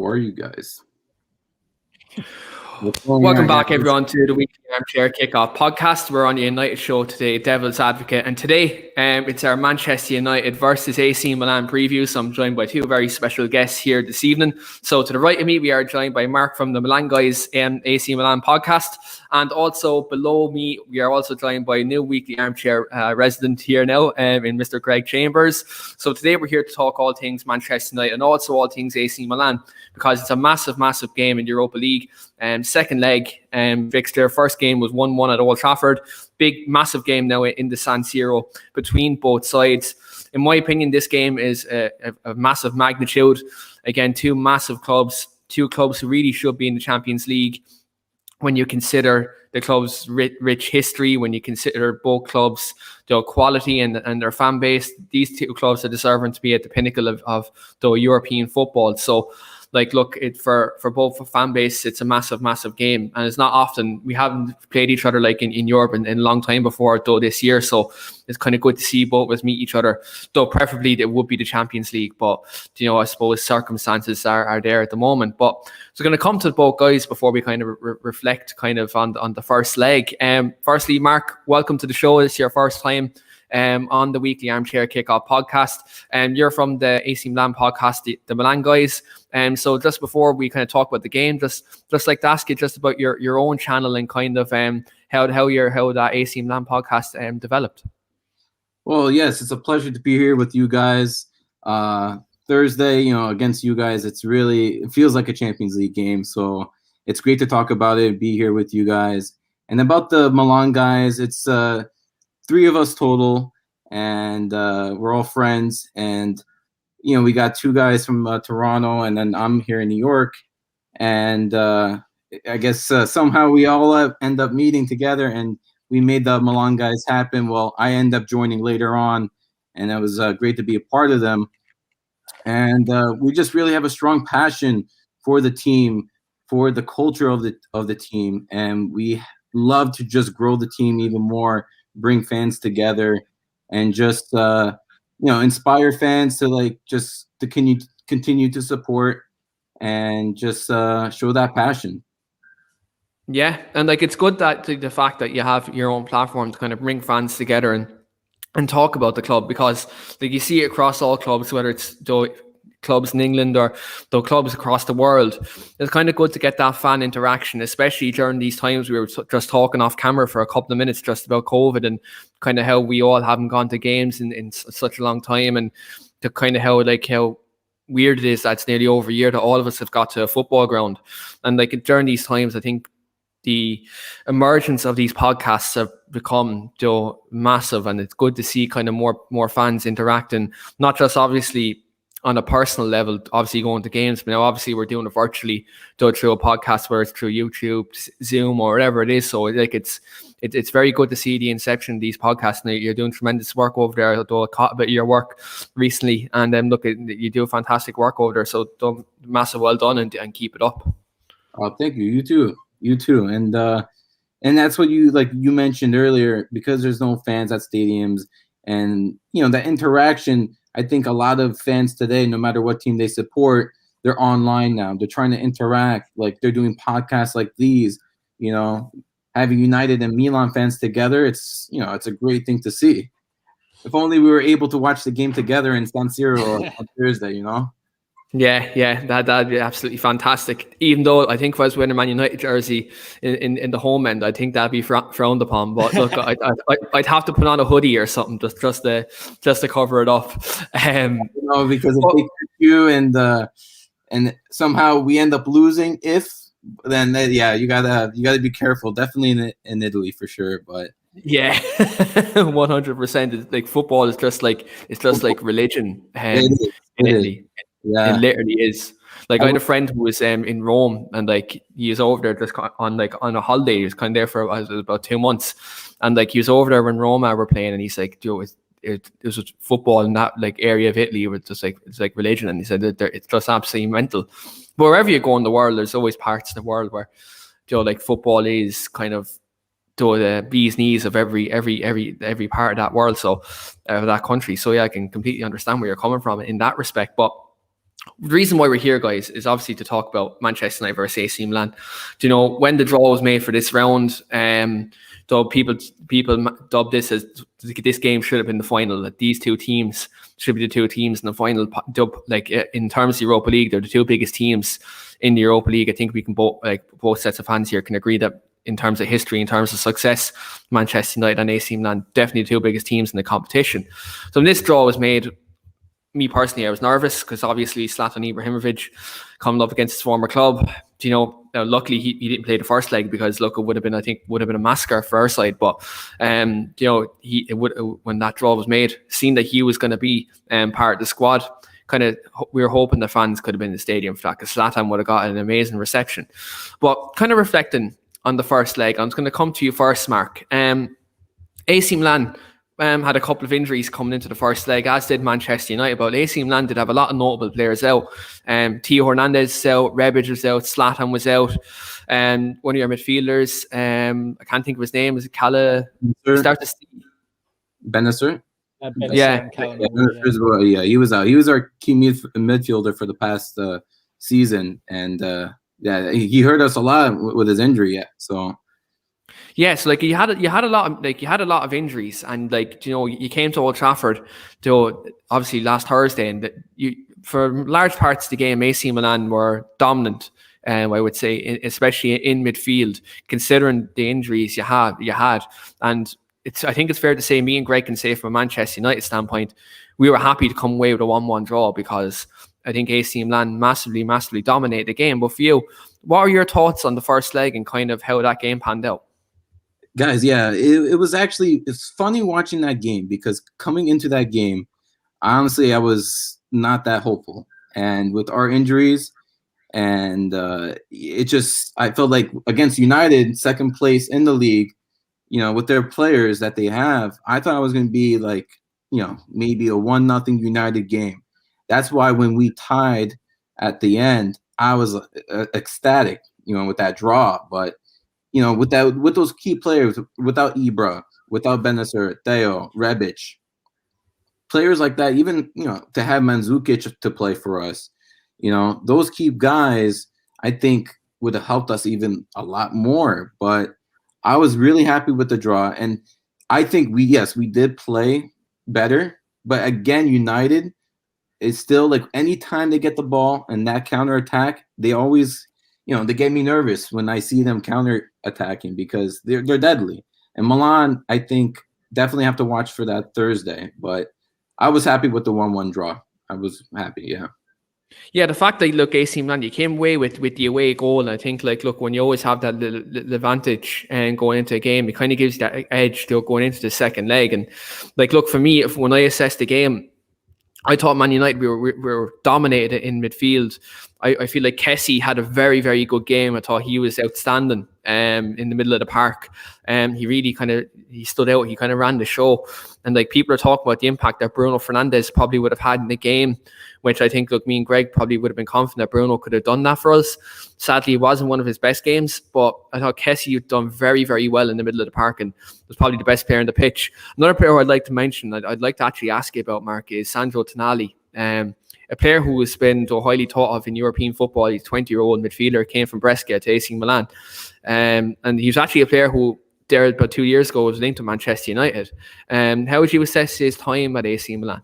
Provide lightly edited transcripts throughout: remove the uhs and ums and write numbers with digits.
How are you guys? Welcome back, everyone, to the weekly Armchair Kickoff podcast. We're on the United show today, Devil's Advocate, and today it's our Manchester United versus AC Milan preview. So I'm joined by two very special guests here this evening. So to the right of me, we are joined by Mark from the Milan Guys AC Milan podcast, and also below me, we are also joined by a new weekly Armchair resident here now in Mr. Greg Chambers. So today we're here to talk all things Manchester United and also all things AC Milan, because it's a massive, massive game in the Europa League. Second leg fixture. First game was 1-1 at Old Trafford. Big, massive game now in the San Siro between both sides. In my opinion, this game is a massive magnitude. Again, two massive clubs, two clubs who really should be in the Champions League. When you consider the club's rich history, when you consider both clubs, their quality and their fan base, these two clubs are deserving to be at the pinnacle of the European football. So, look, for both fan base, it's a massive, massive game. And it's not often, we haven't played each other in Europe in a long time before, though this year. So it's kind of good to see both of us meet each other, though preferably it would be the Champions League. But, I suppose circumstances are there at the moment. But so going to come to both guys before we kind of reflect kind of on the first leg. Firstly, Mark, welcome to the show. It's your first time on the weekly Armchair Kickoff podcast. You're from the AC Milan podcast, the Milan Guys. So just before we kind of talk about the game, just like to ask you just about your own channel and kind of how that AC Milan podcast developed. Well, yes, it's a pleasure to be here with you guys. Thursday, against you guys, it feels like a Champions League game. So it's great to talk about it, be here with you guys. And about the Milan Guys, it's three of us total, and we're all friends. And we got two guys from Toronto, and then I'm here in New York. And I guess somehow we all end up meeting together, and we made the Milan Guys happen. Well, I end up joining later on, and it was great to be a part of them. And we just really have a strong passion for the team, for the culture of the team, and we love to just grow the team even more, bring fans together, and just inspire fans to continue to support and just show that passion. Yeah, and it's good that the fact that you have your own platform to kind of bring fans together and talk about the club, because you see it across all clubs, whether it's clubs in England or the clubs across the world. It's kind of good to get that fan interaction, especially during these times. We were just talking off camera for a couple of minutes just about COVID and kind of how we all haven't gone to games in such a long time, and to kind of how weird it is that it's nearly over a year that all of us have got to a football ground. And during these times, I think the emergence of these podcasts have become massive, and it's good to see kind of more fans interacting, not just obviously on a personal level, obviously going to games, but now obviously we're doing it virtually through a podcast, where it's through YouTube, Zoom, or whatever it is. So it's very good to see the inception of these podcasts. Now you're doing tremendous work over there. Although I caught a bit of your work recently, and look, you do fantastic work over there. So massive well done, and keep it up. Oh, thank you. You too. And that's what you mentioned earlier, because there's no fans at stadiums, and that interaction. I think a lot of fans today, no matter what team they support, they're online now. They're trying to interact. They're doing podcasts like these. Having United and Milan fans together, it's a great thing to see. If only we were able to watch the game together in San Siro on Thursday. Yeah, that'd be absolutely fantastic. Even though I think if I was wearing a Man United jersey in the home end, I think that'd be frowned upon. But look, I'd have to put on a hoodie or something just to cover it up. Because if they catch you and somehow we end up losing, then you gotta be careful. Definitely in Italy for sure, but. Yeah, 100%. Football is just like religion in Italy. Yeah. It literally is. I had a friend who was in Rome, and he was over there just on a holiday. He was kind of there for about 2 months, and he was over there when Roma were playing, and he's like, it was football in that area of Italy. It was just it's like religion, and he said that it's just absolutely mental. But wherever you go in the world, there's always parts of the world where football is kind of the bee's knees of every part of that world, so that country. So yeah, I can completely understand where you're coming from in that respect. But The reason why we're here, guys, is obviously to talk about Manchester United versus AC Milan. Do you know, when the draw was made for this round, though people dubbed this as this game should have been the final, that these two teams should be the two teams in the final. Like in terms of the Europa League, they're the two biggest teams in the Europa League. I think we can both sets of fans here can agree that in terms of history, in terms of success, Manchester United and AC Milan, definitely the two biggest teams in the competition. So when this draw was made, me personally, I was nervous because obviously Zlatan Ibrahimovic coming up against his former club. You know, luckily he didn't play the first leg because look, it would have been a massacre for our side. But you know, when that draw was made, seeing that he was going to be part of the squad, kind of we were hoping the fans could have been in the stadium for that because Zlatan would have got an amazing reception. But kind of reflecting on the first leg, I'm just going to come to you first, Mark. AC Milan had a couple of injuries coming into the first leg, as did Manchester United. But AC Milan did have a lot of notable players out. Theo Hernandez was out, Rebic was out, Zlatan was out. One of your midfielders, I can't think of his name, is it Cala? Benacer? Yeah, he was out. He was our key midfielder for the past season, and he hurt us a lot with his injury. Yeah, so. Yeah, so like you had a lot of injuries, and like, you know, you came to Old Trafford to obviously last Thursday, and for large parts of the game, AC Milan were dominant. I would say, especially in midfield, considering the injuries you had, and I think it's fair to say, me and Greg can say from a Manchester United standpoint, we were happy to come away with a 1-1 draw because I think AC Milan massively dominated the game. But for you, what are your thoughts on the first leg and kind of how that game panned out? Guys, yeah, it was actually, it's funny watching that game because coming into that game, honestly, I was not that hopeful. And with our injuries, and I felt like against United, second place in the league, you know, with their players that they have, I thought it was going to be like, you know, maybe a 1-0 United game. That's why when we tied at the end, I was ecstatic, you know, with that draw. But you know, with those key players, without Ibra, without Benacer, Theo, Rebic, players like that, even, you know, to have Mandzukic to play for us, you know, those key guys, I think would have helped us even a lot more. But I was really happy with the draw, and I think we did play better. But again, United is still like anytime they get the ball and that counter attack, they always, you know, they get me nervous when I see them counter attacking because they're deadly. And Milan, I think, definitely have to watch for that Thursday. But I was happy with the 1-1 draw. I was happy, yeah. Yeah, the fact that, look, AC Milan, you came away with the away goal, and I think, like, look, when you always have that little advantage and going into a game, it kind of gives you that edge to going into the second leg. And, like, look, for me, when I assessed the game, I thought Man United we were dominated in midfield. I feel like Kessie had a very, very good game. I thought he was outstanding in the middle of the park. He really he stood out. He kind of ran the show. And like, people are talking about the impact that Bruno Fernandes probably would have had in the game, which I think, look, me and Greg probably would have been confident that Bruno could have done that for us. Sadly, it wasn't one of his best games, but I thought Kessie had done very, very well in the middle of the park and was probably the best player on the pitch. Another player I'd like to mention, I'd like to actually ask you about, Mark, is Sandro Tonali. A player who has been so highly thought of in European football. He's a 20-year-old midfielder, came from Brescia to AC Milan. And he was actually a player who, there about 2 years ago, was linked to Manchester United. How would you assess his time at AC Milan?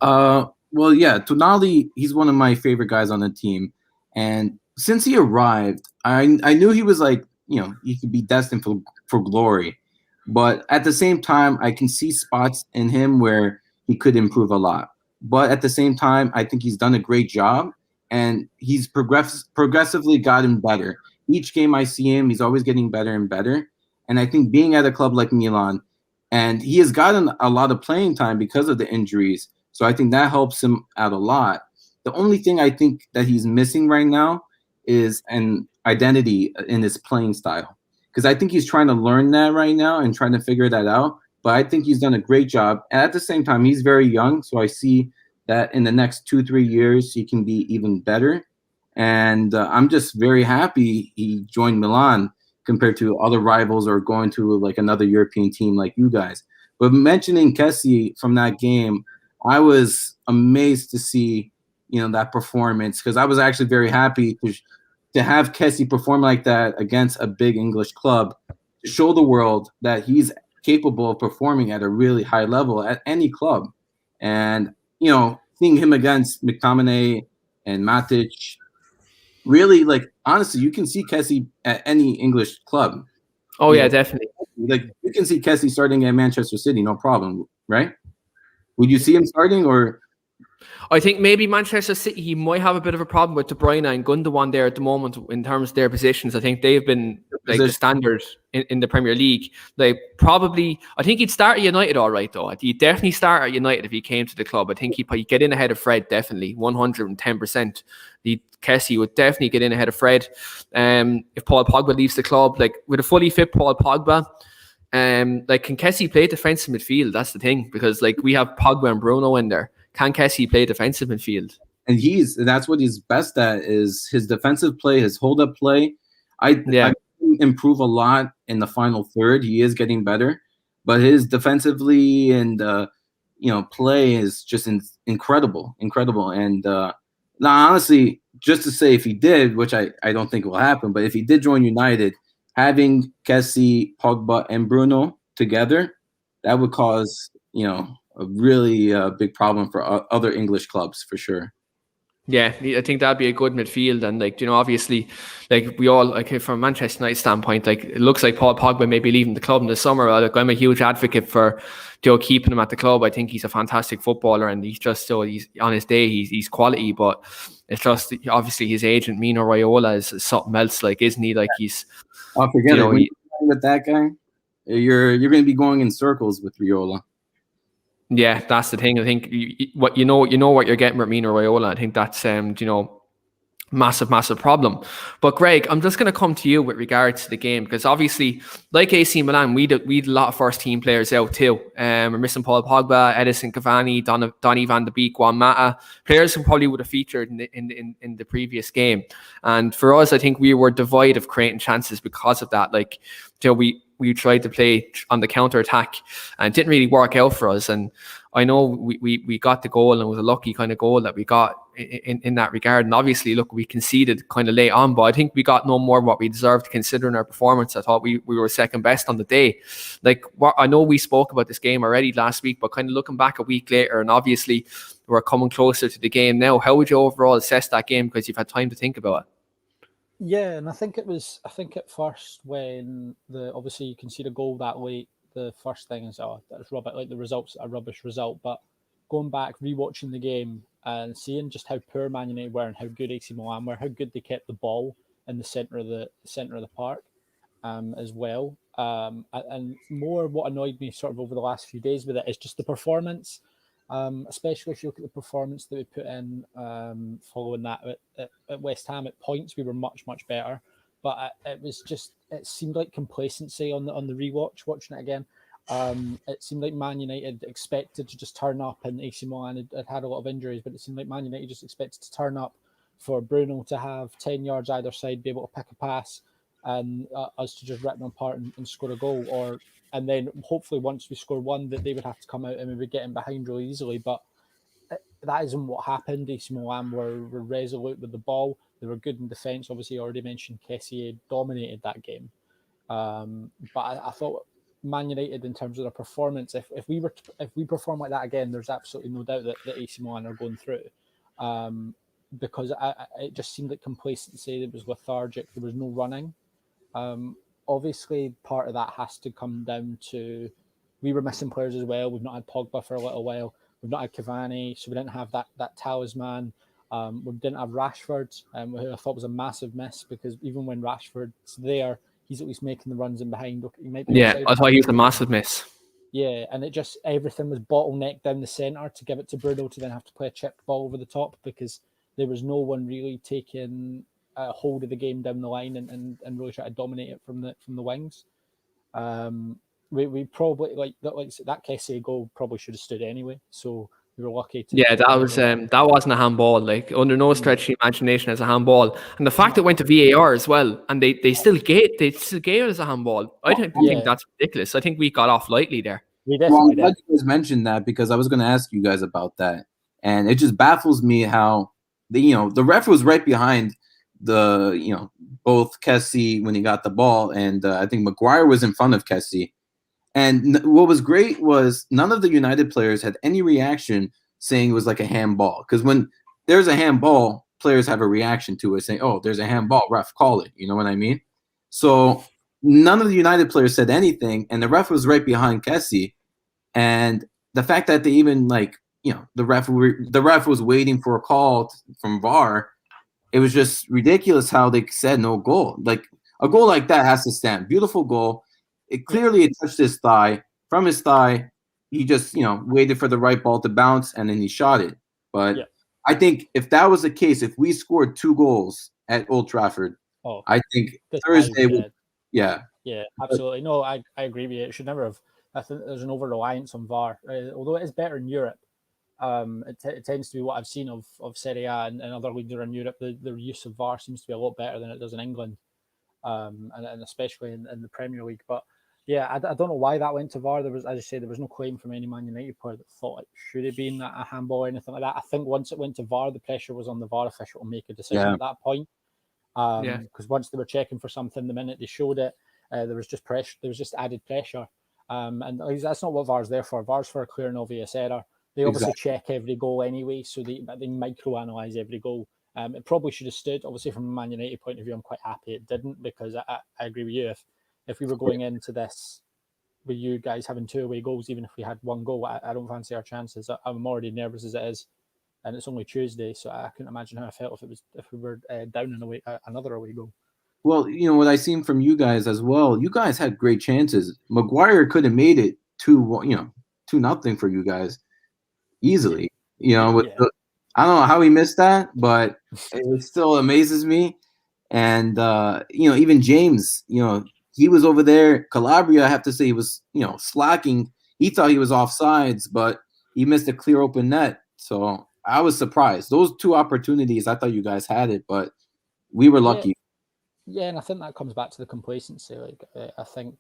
Well, yeah, Tonali, he's one of my favorite guys on the team. And since he arrived, I knew he was like, you know, he could be destined for glory. But at the same time, I can see spots in him where he could improve a lot. But at the same time, I think he's done a great job, and he's progressively gotten better. Each game I see him, he's always getting better and better. And I think being at a club like Milan, and he has gotten a lot of playing time because of the injuries, so I think that helps him out a lot. The only thing I think that he's missing right now is an identity in his playing style, because I think he's trying to learn that right now and trying to figure that out. But I think he's done a great job. And at the same time, he's very young, so I see that in the next 2-3 years, he can be even better. And I'm just very happy he joined Milan compared to other rivals or going to like another European team like you guys. But mentioning Kessie from that game, I was amazed to see that performance, because I was actually very happy to have Kessie perform like that against a big English club, to show the world that he's capable of performing at a really high level at any club. And, seeing him against McTominay and Matic, really, honestly, you can see Kessie at any English club. Oh, yeah, definitely. You can see Kessie starting at Manchester City, no problem, right? Would you see him starting, or? I think maybe Manchester City, he might have a bit of a problem with De Bruyne and Gundogan there at the moment in terms of their positions. I think they've been the standard in the Premier League. Probably, I think he'd start at United all right, though. He'd definitely start at United if he came to the club. I think he'd get in ahead of Fred, definitely, 110%. Kessie would definitely get in ahead of Fred. If Paul Pogba leaves the club, with a fully fit Paul Pogba, can Kessie play defensive midfield? That's the thing, because we have Pogba and Bruno in there. Can Kessie play defensive midfield? And that's what he's best at, is his defensive play, his hold-up play. I improve a lot in the final third. He is getting better, but his defensively and play is just incredible. And now, honestly, just to say, if he did, which I don't think will happen, but if he did join United, having Kessie, Pogba, and Bruno together, that would cause a really big problem for other English clubs, for sure. Yeah, I think that'd be a good midfield, and obviously, we all from a Manchester United standpoint, it looks like Paul Pogba may be leaving the club in the summer. I'm a huge advocate for keeping him at the club. I think he's a fantastic footballer, and he's on his day, he's quality. But it's just obviously his agent Mino Raiola is something else, isn't he? He's. Oh, forget it. When you're with that guy, you're going to be going in circles with Raiola. Yeah, that's the thing. I think what you're getting with Mino Raiola. I think that's massive problem. But Greg, I'm just going to come to you with regards to the game, because obviously, like AC Milan, we had a lot of first team players out too. We're missing Paul Pogba, Edison Cavani, Donny van de Beek, Juan Mata, players who probably would have featured in the previous game. And for us, I think we were devoid of creating chances because of that. We tried to play on the counter attack, and it didn't really work out for us. And I know we got the goal, and it was a lucky kind of goal that we got in that regard. And obviously, look, we conceded kind of late on, but I think we got no more what we deserved considering our performance. I thought we were second best on the day. I know we spoke about this game already last week, but kind of looking back a week later, and obviously we're coming closer to the game now. How would you overall assess that game, because you've had time to think about it? Yeah, and I think at first, when obviously you concede a goal that late, the first thing is, that's rubbish. The result's a rubbish result. But going back, rewatching the game and seeing just how poor Man United were and how good AC Milan were, how good they kept the ball in the center of the park, as well. And more, what annoyed me sort of over the last few days with it is just the performance. Especially if you look at the performance that we put in following that at West Ham. At points we were much better, but it seemed like complacency on the rewatch, watching it again. It seemed like Man United expected to just turn up, and AC Milan had a lot of injuries, but it seemed like Man United just expected to turn up for Bruno to have 10 yards either side, be able to pick a pass, and us to just rip them apart and score a goal, and then hopefully once we score one, that they would have to come out and we would get in behind really easily. But that isn't what happened. AC Milan were resolute with the ball. They were good in defence. Obviously, I already mentioned Kessie dominated that game. But I thought Man United, in terms of their performance, if we perform like that again, there's absolutely no doubt that AC Milan are going through. Because it just seemed like complacency. It was lethargic. There was no running. Obviously, part of that has to come down to we were missing players as well. We've not had Pogba for a little while. We've not had Cavani, so we didn't have that talisman. We didn't have Rashford, who I thought was a massive miss, because even when Rashford's there, he's at least making the runs in behind. I thought he was a massive miss. Yeah, and it just, everything was bottlenecked down the centre to give it to Bruno to then have to play a chipped ball over the top, because there was no one really taking hold of the game down the line and really try to dominate it from the wings. We probably that Kessie goal probably should have stood anyway. So we were lucky. That wasn't a handball. Under no stretch of the imagination as a handball, and the fact it went to VAR as well, and they still gave it as a handball. I don't think that's ridiculous. I think we got off lightly there. We definitely did. You guys mentioned that, because I was going to ask you guys about that, and it just baffles me how the ref was right behind both Kessie when he got the ball, and I think Maguire was in front of Kessie. And what was great was none of the United players had any reaction saying it was like a handball. Because when there's a handball, players have a reaction to it, saying, "Oh, there's a handball, ref, call it." You know what I mean? So none of the United players said anything, and the ref was right behind Kessie. And the fact that they even the ref was waiting for a call from VAR, it was just ridiculous how they said no goal. Like a goal like that has to stand. Beautiful goal. It touched his thigh. From his thigh, he just waited for the right ball to bounce, and then he shot it. But I think if that was the case, if we scored 2 goals at Old Trafford, I think Thursday would. Yeah, absolutely. No, I agree with you. It should never have. I think there's an over-reliance on VAR. Although it is better in Europe, it tends to be what I've seen of Serie A and other leagues around Europe. The use of VAR seems to be a lot better than it does in England, and especially in the Premier League. But yeah, I don't know why that went to VAR. There was, as I say, there was no claim from any Man United player that thought it should have been a handball or anything like that. I think once it went to VAR, the pressure was on the VAR official to make a decision at that point. Because once they were checking for something, the minute they showed it, there was just pressure. There was just added pressure. And that's not what VAR's there for. VAR's for a clear and obvious error. They obviously check every goal anyway, so they micro-analyse every goal. It probably should have stood. Obviously, from a Man United point of view, I'm quite happy it didn't, because I agree with you. If we were going into this with you guys having 2 away goals, even if we had 1 goal, I don't fancy our chances. I'm already nervous as it is, and it's only Tuesday, so I couldn't imagine how I felt if we were down in another away goal. Well, what I seen from you guys as well, you guys had great chances. Maguire could have made it 2-0 for you guys easily. I don't know how he missed that, but it still amazes me. And even James, he was over there. Calabria, I have to say, he was slacking. He thought he was offsides, but he missed a clear open net. So I was surprised. Those 2 opportunities, I thought you guys had it, but we were lucky. Yeah, and I think that comes back to the complacency. Like I think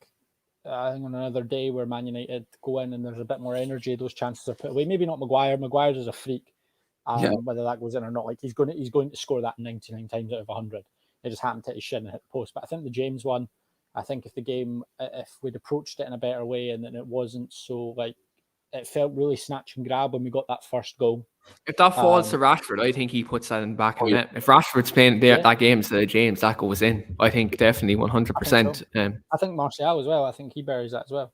on another day where Man United go in and there's a bit more energy, those chances are put away. Maybe not Maguire. Maguire's is a freak. Whether that goes in or not, like he's going to score that 99 times out of 100. It just happened to hit his shin and hit the post. But I think the James one, I think if we'd approached it in a better way and then it wasn't so it felt really snatch and grab when we got that first goal. If that falls to Rashford, I think he puts that in the back of the net. If Rashford's playing that game instead of James, that goes in. I think definitely 100%. I think Martial as well. I think he buries that as well.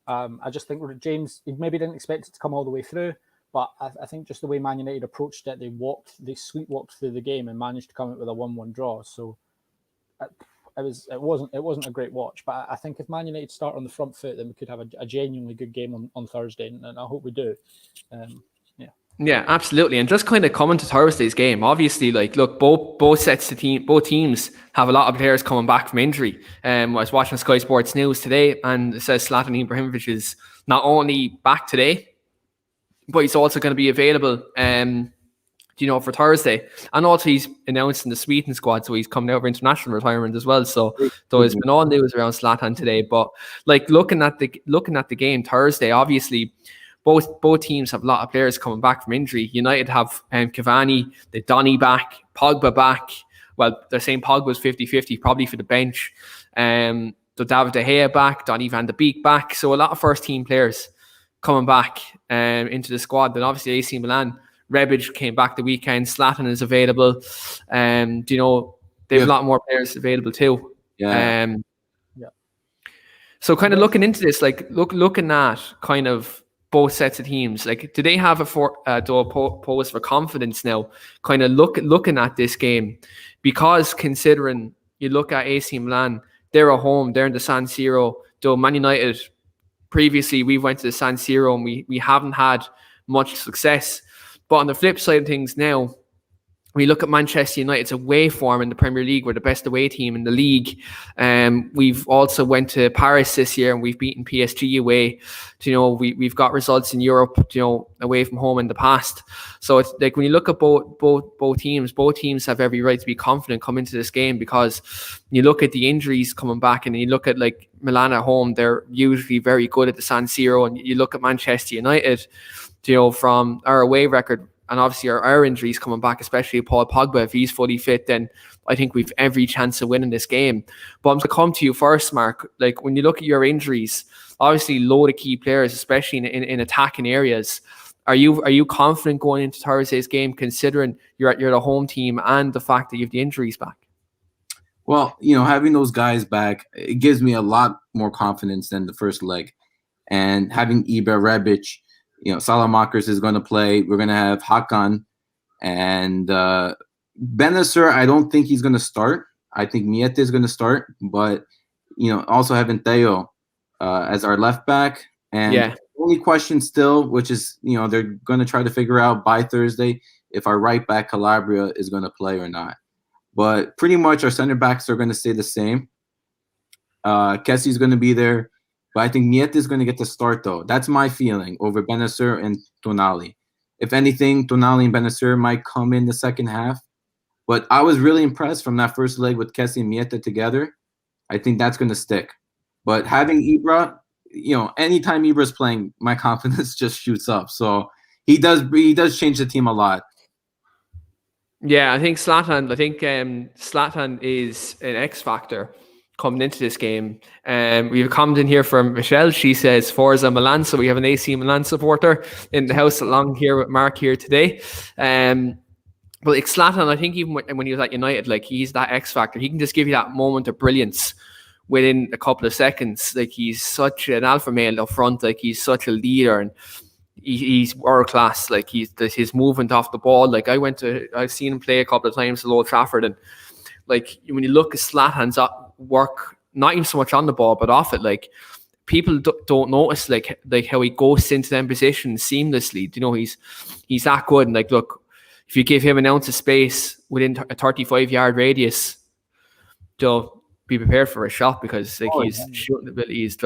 I just think James, he maybe didn't expect it to come all the way through, but I think just the way Man United approached it, they sleepwalked through the game and managed to come out with a 1-1 draw. So it wasn't a great watch, but I think if Man United start on the front foot, then we could have a genuinely good game on Thursday, and I hope we do. Yeah, absolutely. And just kind of coming to Thursday's game, obviously, look, both teams have a lot of players coming back from injury. I was watching Sky Sports News today, and it says Zlatan Ibrahimovic is not only back today, but he's also going to be available, for Thursday. And also he's announced in the Sweden squad, so he's coming out of international retirement as well. So there's been all news around Zlatan today. But looking at the game Thursday, obviously, both teams have a lot of players coming back from injury. United have Cavani, the Donny back, Pogba back. Well, they're saying Pogba's 50-50, probably for the bench. So David De Gea back, Donny van de Beek back. So a lot of first-team players coming back into the squad. Then obviously AC Milan, Rebic came back the weekend. Zlatan is available. They have a lot more players available too. Yeah. So kind of looking into this, looking at kind of both sets of teams, do they have a pose for confidence now? Kind of looking at this game, because considering you look at AC Milan, they're at home, they're in the San Siro. Though Man United, previously we went to the San Siro and we haven't had much success. But on the flip side of things now, we look at Manchester United's away form in the Premier League. We're the best away team in the league. We've also went to Paris this year and we've beaten PSG away. We've got results in Europe, away from home in the past. So it's like when you look at both teams have every right to be confident coming into this game, because you look at the injuries coming back and you look at Milan at home, they're usually very good at the San Siro, and you look at Manchester United, from our away record and obviously our injuries coming back, especially Paul Pogba, if he's fully fit, then I think we've every chance of winning this game. But I'm going to come to you first, Mark. Like, when you look at your injuries, obviously load of key players, especially in attacking areas. Are you confident going into Thursday's game, considering you're the home team and the fact that you have the injuries back? Well, having those guys back, it gives me a lot more confidence than the first leg. And having Ibra, Rebic, Salamakers is going to play. We're going to have Hakan and Benacer. I don't think he's going to start. I think Miete is going to start. But, also having Theo as our left back. And the only question still, which is, they're going to try to figure out by Thursday if our right back Calabria is going to play or not. But pretty much our center backs are going to stay the same. Kessie's going to be there. But I think Miete is going to get the start, though. That's my feeling over Benacer and Tonali. If anything, Tonali and Benacer might come in the second half. But I was really impressed from that first leg with Kessie and Miete together. I think that's going to stick. But having Ibra, anytime Ibra's playing, my confidence just shoots up. So he does change the team a lot. Yeah, I think Zlatan is an X factor coming into this game. We have a comment in here from Michelle. She says Forza Milan, so we have an AC Milan supporter in the house along here with Mark here today. But like Zlatan, I think even when he was at United, like, he's that X factor. He can just give you that moment of brilliance within a couple of seconds. Like, he's such an alpha male up front. Like, he's such a leader, and he's world class. Like, his movement off the ball. Like, I've seen him play a couple of times at Old Trafford, and like, when you look at Zlatan's work, not even so much on the ball but off it, like, people don't notice like how he goes into them positions seamlessly. He's that good. And like, look, if you give him an ounce of space within a 35-yard radius, they'll be prepared for a shot, because like his shooting ability is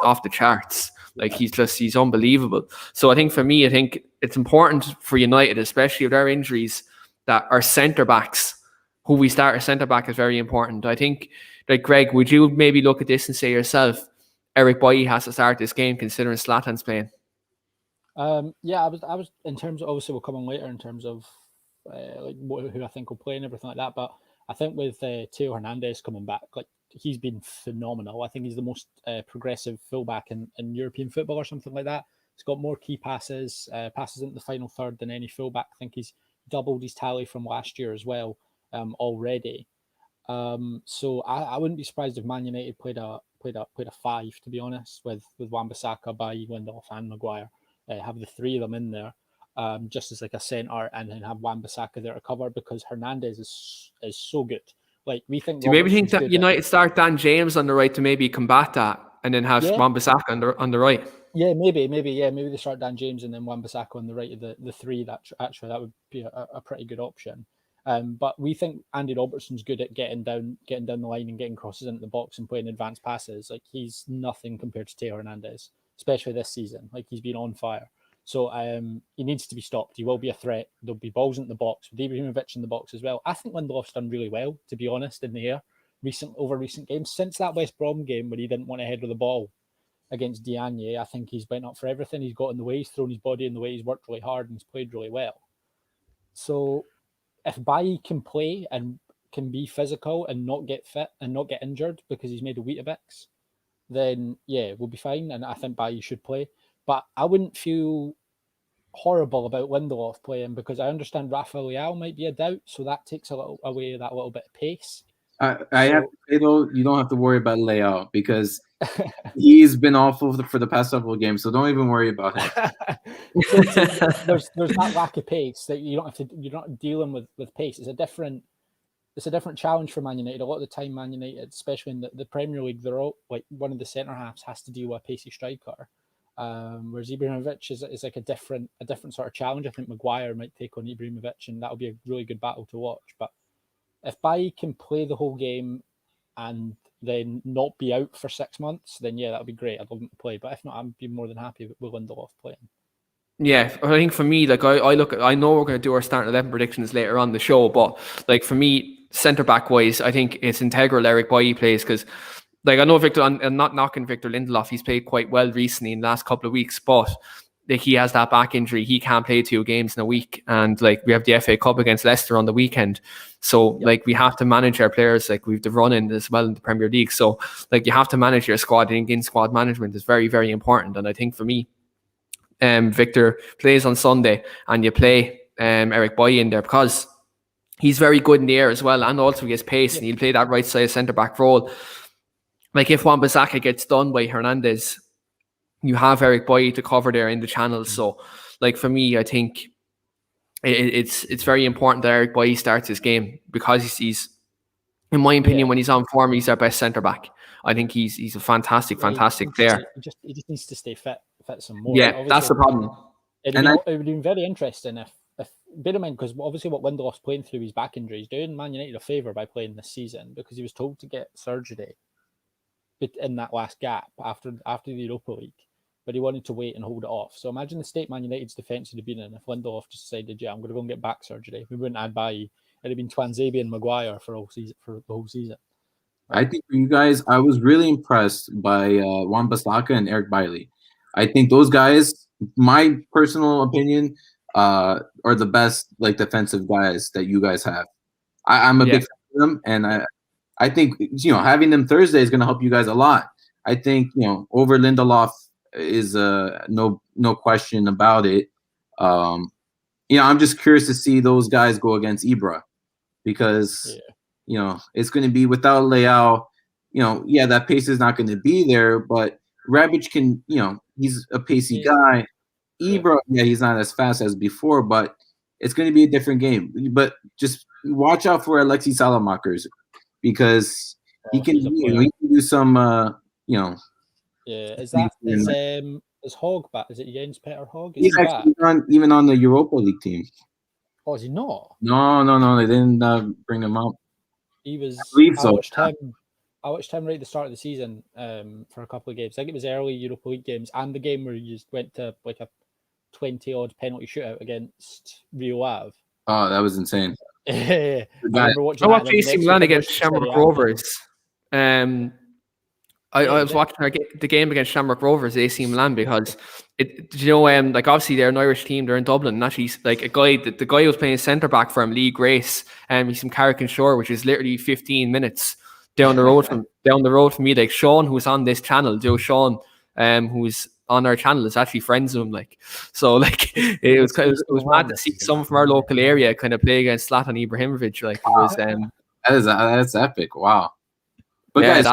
off the charts. Like, he's unbelievable. So I think it's important for United, especially with our injuries, that our centre backs, who we start as centre back, is very important. I think, like, Greg, would you maybe look at this and say yourself, Eric Bailly has to start this game considering Zlatan's playing? Yeah, I was in terms of, obviously we'll come on later in terms of who I think will play and everything like that. But I think with Theo Hernandez coming back, like, he's been phenomenal. I think he's the most progressive fullback in European football or something like that. He's got more key passes into the final third than any fullback. I think he's doubled his tally from last year as well already. So I wouldn't be surprised if Man United played a 5, to be honest, with Wan-Bissaka, Bailly, Lindelof and Maguire. Have the three of them in there, just as like a centre, and then have Wan-Bissaka there to cover, because Hernandez is so good. Like, we think. Do you maybe think that United start Dan James on the right to maybe combat that, and then have Wan-Bissaka on the right? Yeah, maybe they start Dan James and then Wan-Bissaka on the right of the three. That would be a pretty good option. But we think Andy Robertson's good at getting down the line and getting crosses into the box and playing advanced passes. Like, he's nothing compared to Theo Hernandez, especially this season. Like, he's been on fire. So he needs to be stopped. He will be a threat. There'll be balls in the box, with Ibrahimovic in the box as well. I think Lindelof's done really well, to be honest, in the air over recent games. Since that West Brom game where he didn't want to head with the ball against Diagne, I think he's went up for everything. He's got in the way, he's thrown his body in the way, he's worked really hard, and he's played really well. So if Bailly can play and can be physical and not get fit and not get injured because he's made of Weetabix, then yeah, we'll be fine. And I think Bailly should play. But I wouldn't feel horrible about Lindelof playing, because I understand Rafael Leao might be a doubt, so that takes away that little bit of pace. I have to say, though, you don't have to worry about Leao, because he's been awful for the past several games, so don't even worry about him. there's that lack of pace that you're not dealing with pace. It's a different challenge for Man United. A lot of the time, Man United, especially in the Premier League, they're all like, one of the centre halves has to deal with a pacey striker. Whereas Ibrahimovic is like a different sort of challenge. I think Maguire might take on Ibrahimovic, and that'll be a really good battle to watch. But if Bailly can play the whole game and then not be out for 6 months, then yeah, that'll be great. I'd love him to play. But if not, I'd be more than happy with Lindelof playing. Yeah, I think for me, like, I know we're going to do our starting 11 predictions later on the show, but like, for me, centre back wise, I think it's integral Eric Bailly plays, because like, I know I'm not knocking Victor Lindelof, he's played quite well recently in the last couple of weeks, but like he has that back injury. He can't play 2 games in a week. And like we have the FA Cup against Leicester on the weekend. So like we have to manage our players. Like we've the run in as well in the Premier League. So like you have to manage your squad. I think in squad management is very, very important. And I think for me, Victor plays on Sunday and you play Eric Boy in there because he's very good in the air as well, and also he has pace, and he'll play that right side centre back role. Like if Wan-Bissaka gets done by Hernandez, you have Eric Boy to cover there in the channels. So, like for me, I think it's very important that Eric Boy starts his game because he's in my opinion, when he's on form, he's our best centre back. I think he's a fantastic player. He just needs to stay fit some more. Yeah, obviously, that's the problem. It would have been very interesting if bear in mind, because obviously what Lindelof's playing through his back injury, he's doing Man United a favour by playing this season because he was told to get surgery in that last gap after the Europa League, but he wanted to wait and hold it off. So imagine the state Man United's defence would have been in if Lindelof just decided, I'm going to go and get back surgery. We wouldn't add Bailly. It'd have been Twanzebe and Maguire for the whole season. I think for you guys, I was really impressed by Wan-Bissaka and Eric Bailly. I think those guys, my personal opinion, are the best like defensive guys that you guys have. I'm a big fan of them, and I think having them Thursday is going to help you guys a lot. I think over Lindelof is no question about it. I'm just curious to see those guys go against Ibra because it's going to be without Leao. That pace is not going to be there, but Rebic can he's a pacey guy. Ibra, he's not as fast as before, but it's going to be a different game. But just watch out for Alexis Salamakers because he can do some, Yeah, is Hogg back? Is it Jens Peter Hogg? He's actually even on the Europa League team. Oh, is he not? No, they didn't bring him up. He was. I believe so. I watched him right at the start of the season for a couple of games. I think it was early Europa League games and the game where you just went to like a 20-odd penalty shootout against Rio Ave. Oh, that was insane. I watched AC Milan against Shamrock Rovers. I was watching the game against Shamrock Rovers, AC Milan, because like obviously they're an Irish team, they're in Dublin, and actually like the guy who was playing centre back for him, Lee Grace, he's from Carrick-on-Shore, which is literally 15 minutes down the road from me. Like Sean, who's on this channel, Sean, who's on our channel, is actually friends with him. Like, so like it was mad to see someone from our local area kind of play against Zlatan Ibrahimovic. Like it was that's epic. Wow. But guys,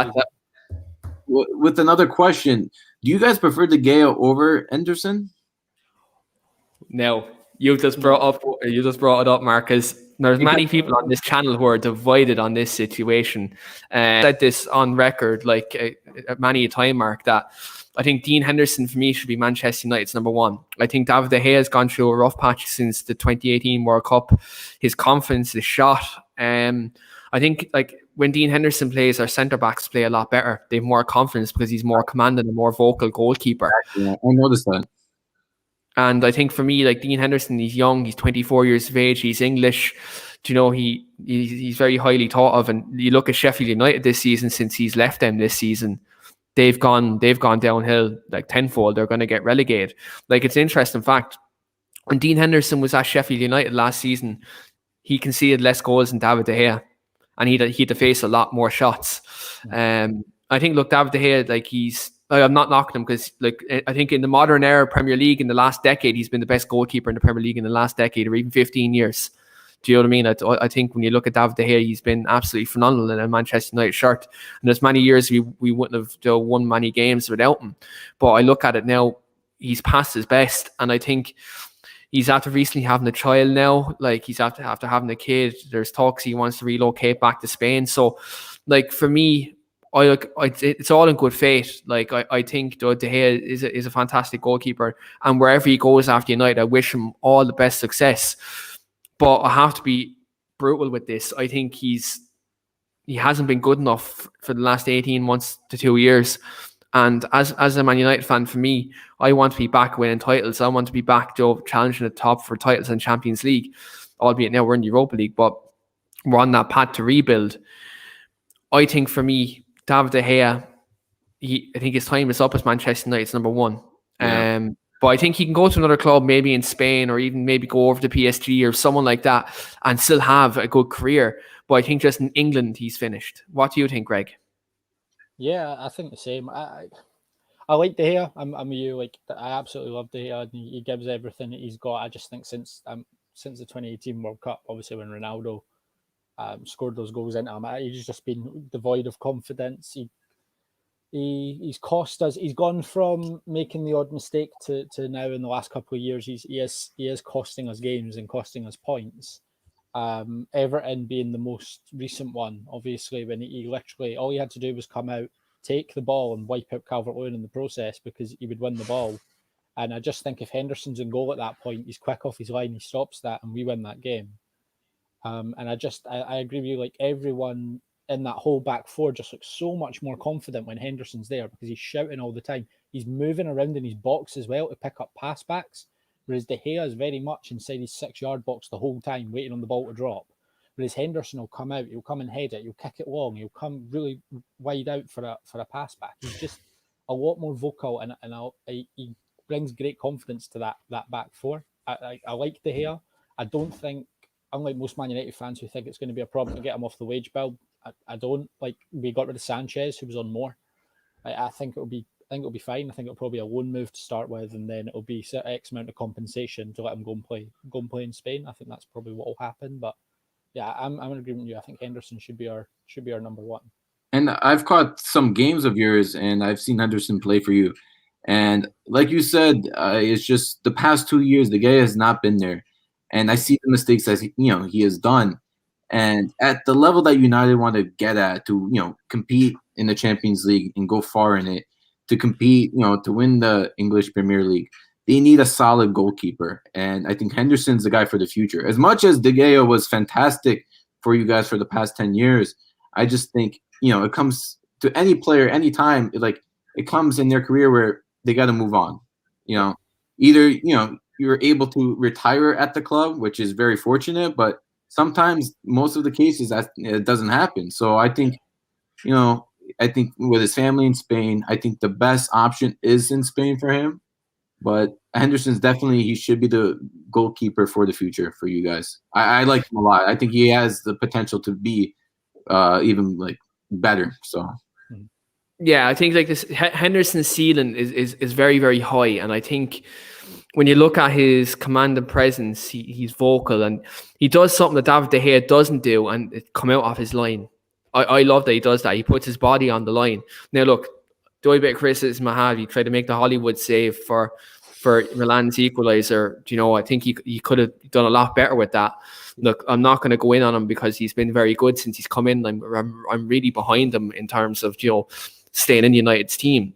with another question, do you guys prefer De Gea over Henderson? No, you just brought it up, Marcus. There's many people on this channel who are divided on this situation. I said this on record, like many a time, Mark, that I think Dean Henderson for me should be Manchester United's number one. I think David De Gea has gone through a rough patch since the 2018 World Cup. His confidence is shot. I think like when Dean Henderson plays, our centre backs play a lot better. They have more confidence because he's more commanding and more vocal goalkeeper. Yeah, I noticed that. And I think for me, like Dean Henderson, he's young, he's 24 years of age, he's English. He's very highly thought of. And you look at Sheffield United this season, since he's left them this season, they've gone downhill like tenfold. They're going to get relegated. Like, it's an interesting fact. When Dean Henderson was at Sheffield United last season, he conceded less goals than David De Gea, and he had to face a lot more shots. I think, look, David De Gea, like I'm not knocking him because, like, I think in the modern era Premier League in the last decade, he's been the best goalkeeper in the Premier League in the last decade, or even 15 years. Do you know what I mean? I think when you look at David De Gea, he's been absolutely phenomenal in a Manchester United shirt. And there's many years we wouldn't have won many games without him. But I look at it now, he's past his best, and I think he's after recently having a child now. Like, he's after having a kid. There's talks he wants to relocate back to Spain. So, like, for me, it's all in good faith. Like, I think De Gea is a fantastic goalkeeper, and wherever he goes after United, I wish him all the best success. But I have to be brutal with this. I think he hasn't been good enough for the last 18 months to 2 years. And as a Man United fan, for me, I want to be back winning titles. I want to be back challenging the top for titles in Champions League, albeit now we're in the Europa League, but we're on that path to rebuild. I think for me, David De Gea, I think his time is up as Manchester United's number one. Yeah. But I think he can go to another club, maybe in Spain, or even maybe go over to PSG or someone like that, and still have a good career. But I think just in England, he's finished. What do you think, Greg? Yeah, I think the same. I like De Gea. I'm with you. Like, I absolutely love De Gea. He gives everything that he's got. I just think since the 2018 World Cup, obviously when Ronaldo scored those goals into him, he's just been devoid of confidence. He's cost us. He's gone from making the odd mistake to now in the last couple of years. He is costing us games and costing us points. Everton being the most recent one, obviously, when he literally all he had to do was come out, take the ball, and wipe out Calvert-Lewin in the process because he would win the ball. And I just think if Henderson's in goal at that point, he's quick off his line, he stops that, and we win that game. And I agree with you. Like, everyone in that whole back four just looks so much more confident when Henderson's there because he's shouting all the time. He's moving around in his box as well to pick up pass backs, whereas De Gea is very much inside his 6-yard box the whole time, waiting on the ball to drop. Whereas Henderson will come out, he'll come and head it, he'll kick it long, he'll come really wide out for a pass back. He's just a lot more vocal, and he brings great confidence to that back four. I like De Gea. I don't think, unlike most Man United fans who think it's going to be a problem to get him off the wage bill, I don't. Like, we got rid of Sanchez, who was on more. I think it'll be fine. I think it'll probably be a loan move to start with, and then it'll be X amount of compensation to let him go and play in Spain. I think that's probably what will happen. But yeah, I'm in agreement with you. I think Henderson should be our number one. And I've caught some games of yours, and I've seen Henderson play for you. And like you said, it's just the past 2 years, the guy has not been there. And I see the mistakes that he has done. And at the level that United want to get at to compete in the Champions League and go far in it, to compete, to win the English Premier League, they need a solid goalkeeper. And I think Henderson's the guy for the future. As much as De Gea was fantastic for you guys for the past 10 years, I just think, it comes to any player, anytime, it comes in their career where they got to move on. Either, you're able to retire at the club, which is very fortunate, but sometimes, most of the cases, it doesn't happen. So I think, with his family in Spain, I think the best option is in Spain for him. But Henderson's definitely, he should be the goalkeeper for the future for you guys. I like him a lot. I think he has the potential to be even better. So. Yeah, I think this Henderson's ceiling is very, very high, and I think when you look at his command and presence, he's vocal, and he does something that David De Gea doesn't do, and it come out off his line. I love that he does that. He puts his body on the line. Now, look, the only bit of criticism I have, he tried to make the Hollywood save for Milan's equaliser. I think he could have done a lot better with that. Look, I'm not going to go in on him because he's been very good since he's come in. I'm really behind him in terms of staying in United's team.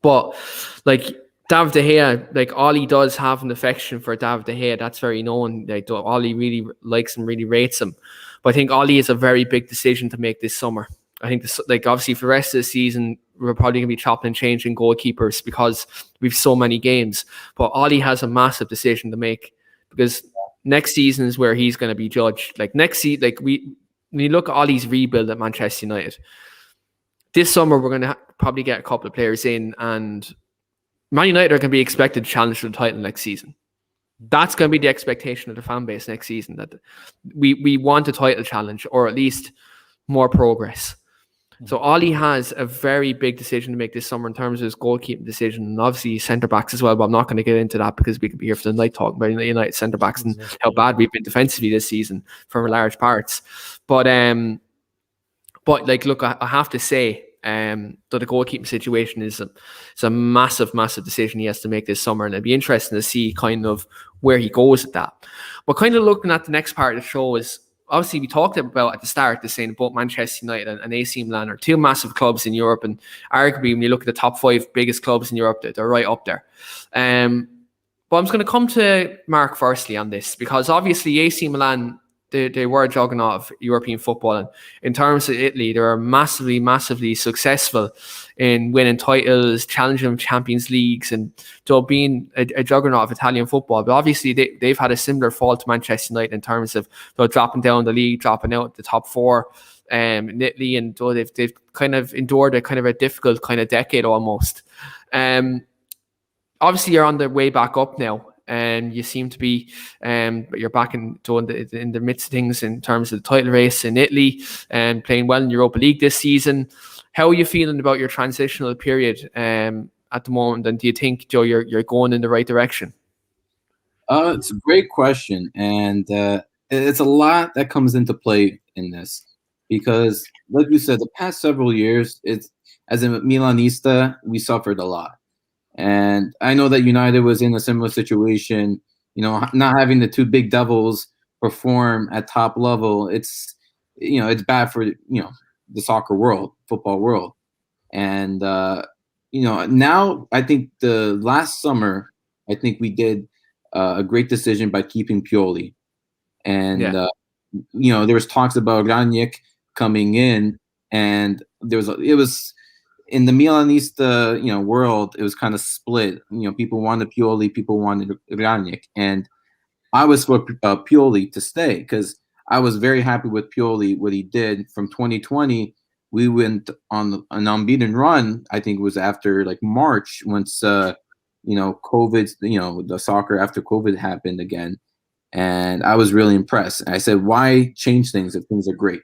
But David De Gea, all he does have an affection for David De Gea. That's very known. Ollie really likes him, really rates him. But I think Ollie is a very big decision to make this summer. I think this, obviously for the rest of the season, we're probably going to be chopping and changing goalkeepers because we've so many games. But Ollie has a massive decision to make because next season is where he's going to be judged. Next season, when you look at Ollie's rebuild at Manchester United, this summer we're going to probably get a couple of players in, and Man United are going to be expected to challenge for the title next season. That's going to be the expectation of the fan base next season, that we want a title challenge or at least more progress. So Ollie has a very big decision to make this summer in terms of his goalkeeping decision, and obviously centre-backs as well, but I'm not going to get into that because we could be here for the night talking about United centre-backs and how bad we've been defensively this season for large parts. But look, I have to say that the goalkeeping situation is a massive, massive decision he has to make this summer, and it'd be interesting to see kind of where he goes at that. But kind of looking at the next part of the show is, obviously we talked about at the start the saying both Manchester United and AC Milan are two massive clubs in Europe, and arguably when you look at the top 5 biggest clubs in Europe, they're right up there. But I'm just going to come to Mark firstly on this, because obviously AC Milan, they were a juggernaut of European football, and in terms of Italy, they were massively, massively successful in winning titles, challenging Champions Leagues, and being a juggernaut of Italian football. But obviously, they've had a similar fall to Manchester United in terms of dropping down the league, dropping out the top 4 in Italy, and they've kind of endured a kind of a difficult kind of decade almost. obviously you're on the way back up now, and you seem to be, but you're back in the midst of things in terms of the title race in Italy and playing well in Europa League this season. How are you feeling about your transitional period at the moment, and do you think, Joe, you're going in the right direction? It's a great question, and it's a lot that comes into play in this because, like you said, the past several years, it's as a Milanista, we suffered a lot, and I know that United was in a similar situation. Not having the two big devils perform at top level, it's bad for the soccer world, football world, and now I think the last summer, I think we did a great decision by keeping Pioli. And, there was talks about Ranić coming in, and it was in the Milanista, world, it was kind of split. People wanted Pioli, people wanted Ranić. And I was for Pioli to stay because I was very happy with Pioli, what he did from 2020. We went on an unbeaten run. I think it was after like March once, COVID, the soccer after COVID happened again. And I was really impressed. I said, why change things if things are great?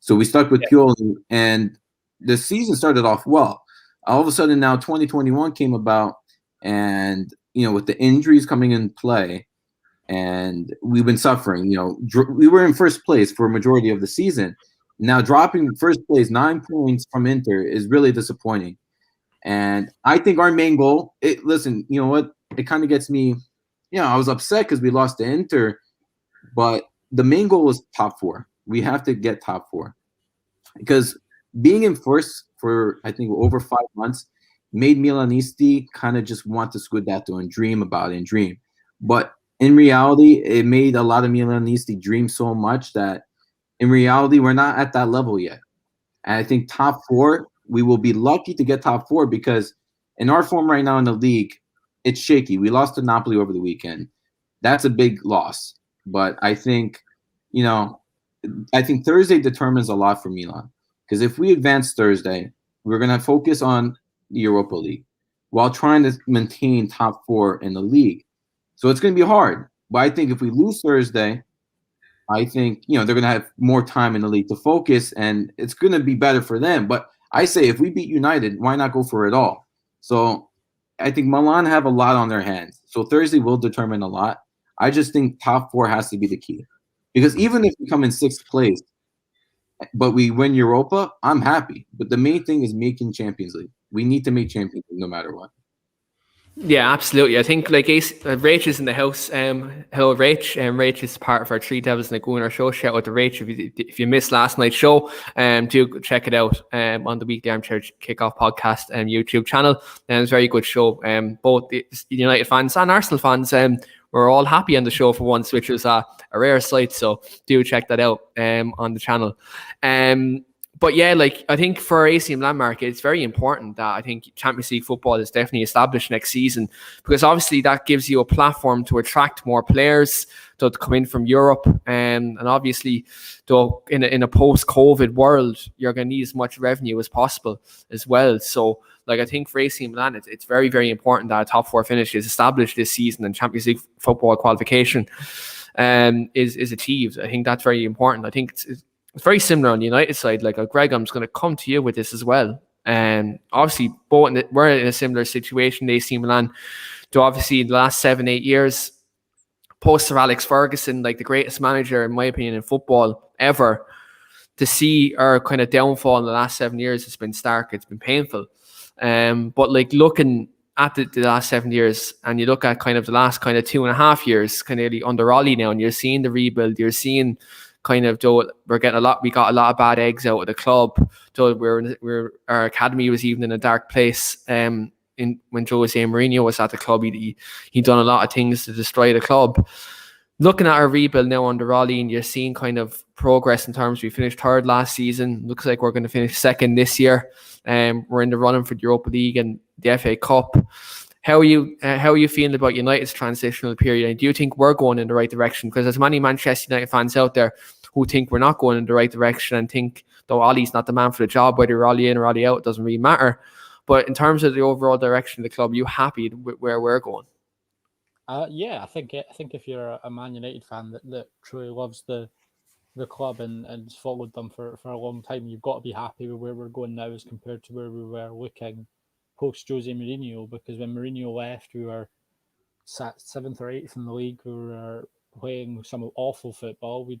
So we stuck with Pioli, and the season started off well. All of a sudden now 2021 came about, and, with the injuries coming in play, and we've been suffering. We were in first place for a majority of the season. Now dropping first place 9 points from Inter is really disappointing. And I think our main goal, listen, you know what? It kind of gets me, I was upset because we lost to Inter, but the main goal was top 4. We have to get top 4 because being in first for, I think, over 5 months made Milanisti kind of just want to Scudetto and dream about it and dream. But in reality, it made a lot of Milanisti dream so much that in reality, we're not at that level yet. And I think top 4, we will be lucky to get top 4 because in our form right now in the league, it's shaky. We lost to Napoli over the weekend. That's a big loss. But I think, Thursday determines a lot for Milan. Because if we advance Thursday, we're going to focus on the Europa League while trying to maintain top 4 in the league. So it's going to be hard. But I think if we lose Thursday, I think, they're going to have more time in the league to focus, and it's going to be better for them. But I say if we beat United, why not go for it all? So I think Milan have a lot on their hands. So Thursday will determine a lot. I just think top 4 has to be the key. Because even if we come in 6th place, but we win Europa, I'm happy. But the main thing is making Champions League. We need to make Champions League no matter what. Yeah, absolutely. I think like Rach is in the house. Hello, Rach. Rach is part of our Three Devils and a Gooner show. Shout out to Rach if you missed last night's show. Do check it out on the Weekly Armchair Kickoff podcast YouTube channel. And it's a very good show. Both the United fans and Arsenal fans were all happy on the show for once, which was a rare sight. So do check that out on the channel. But yeah, like I think for AC Milan market, it's very important that I think Champions League football is definitely established next season, because obviously that gives you a platform to attract more players to come in from Europe, and obviously, though in a post-COVID world, you're going to need as much revenue as possible as well. So, like I think for AC Milan, it's very, very important that a top 4 finish is established this season and Champions League football qualification is achieved. I think that's very important. I think it's very similar on the United side. Like Greg, I'm just going to come to you with this as well. And obviously, we're in a similar situation. AC Milan, to obviously in the last 7-8 years, post Sir Alex Ferguson, like the greatest manager in my opinion in football ever, to see our kind of downfall in the last 7 years, it's been stark. It's been painful. But like looking at the last 7 years, and you look at kind of the last kind of 2.5 years, kind of under Ollie now, and you're seeing the rebuild. You're seeing kind of, though we got a lot of bad eggs out of the club. Though our academy was even in a dark place. When Jose Mourinho was at the club, he done a lot of things to destroy the club. Looking at our rebuild now under Ollie, and you're seeing kind of progress in terms. We finished 3rd last season. Looks like we're going to finish 2nd this year. We're in the running for the Europa League and the FA Cup. How are you feeling about United's transitional period? And do you think we're going in the right direction? Because there's many Manchester United fans out there who think we're not going in the right direction and think, though Ollie's not the man for the job, whether you're Ollie in or Ollie out, it doesn't really matter. But in terms of the overall direction of the club, are you happy with where we're going? Yeah, I think if you're a Man United fan that truly loves the club and has followed them for a long time, you've got to be happy with where we're going now as compared to where we were looking post Jose Mourinho. Because when Mourinho left, we were sat 7th or 8th in the league. We were playing some awful football. We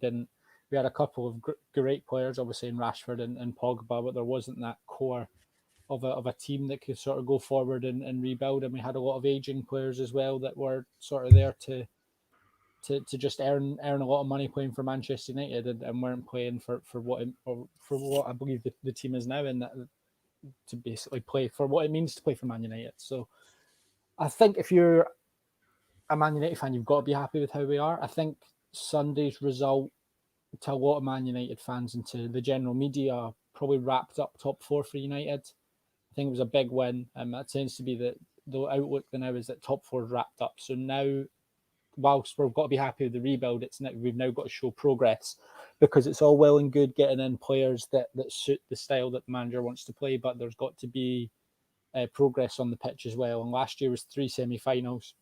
had a couple of great players, obviously in Rashford and Pogba, but there wasn't that core of a team that could sort of go forward and rebuild. And we had a lot of aging players as well that were sort of there to just earn a lot of money playing for Manchester United and weren't playing for what I believe the team is now, and that to basically play for what it means to play for Man United. So I think if you're a Man United fan, you've got to be happy with how we are. I think Sunday's result, to a lot of Man United fans and to the general media, probably wrapped up top 4 for United. I think it was a big win, and that tends to be the outlook now is that top 4 is wrapped up. So now, whilst we've got to be happy with the rebuild, we've now got to show progress, because it's all well and good getting in players that suit the style that the manager wants to play, but there's got to be progress on the pitch as well. And last year was 3 semi-finals.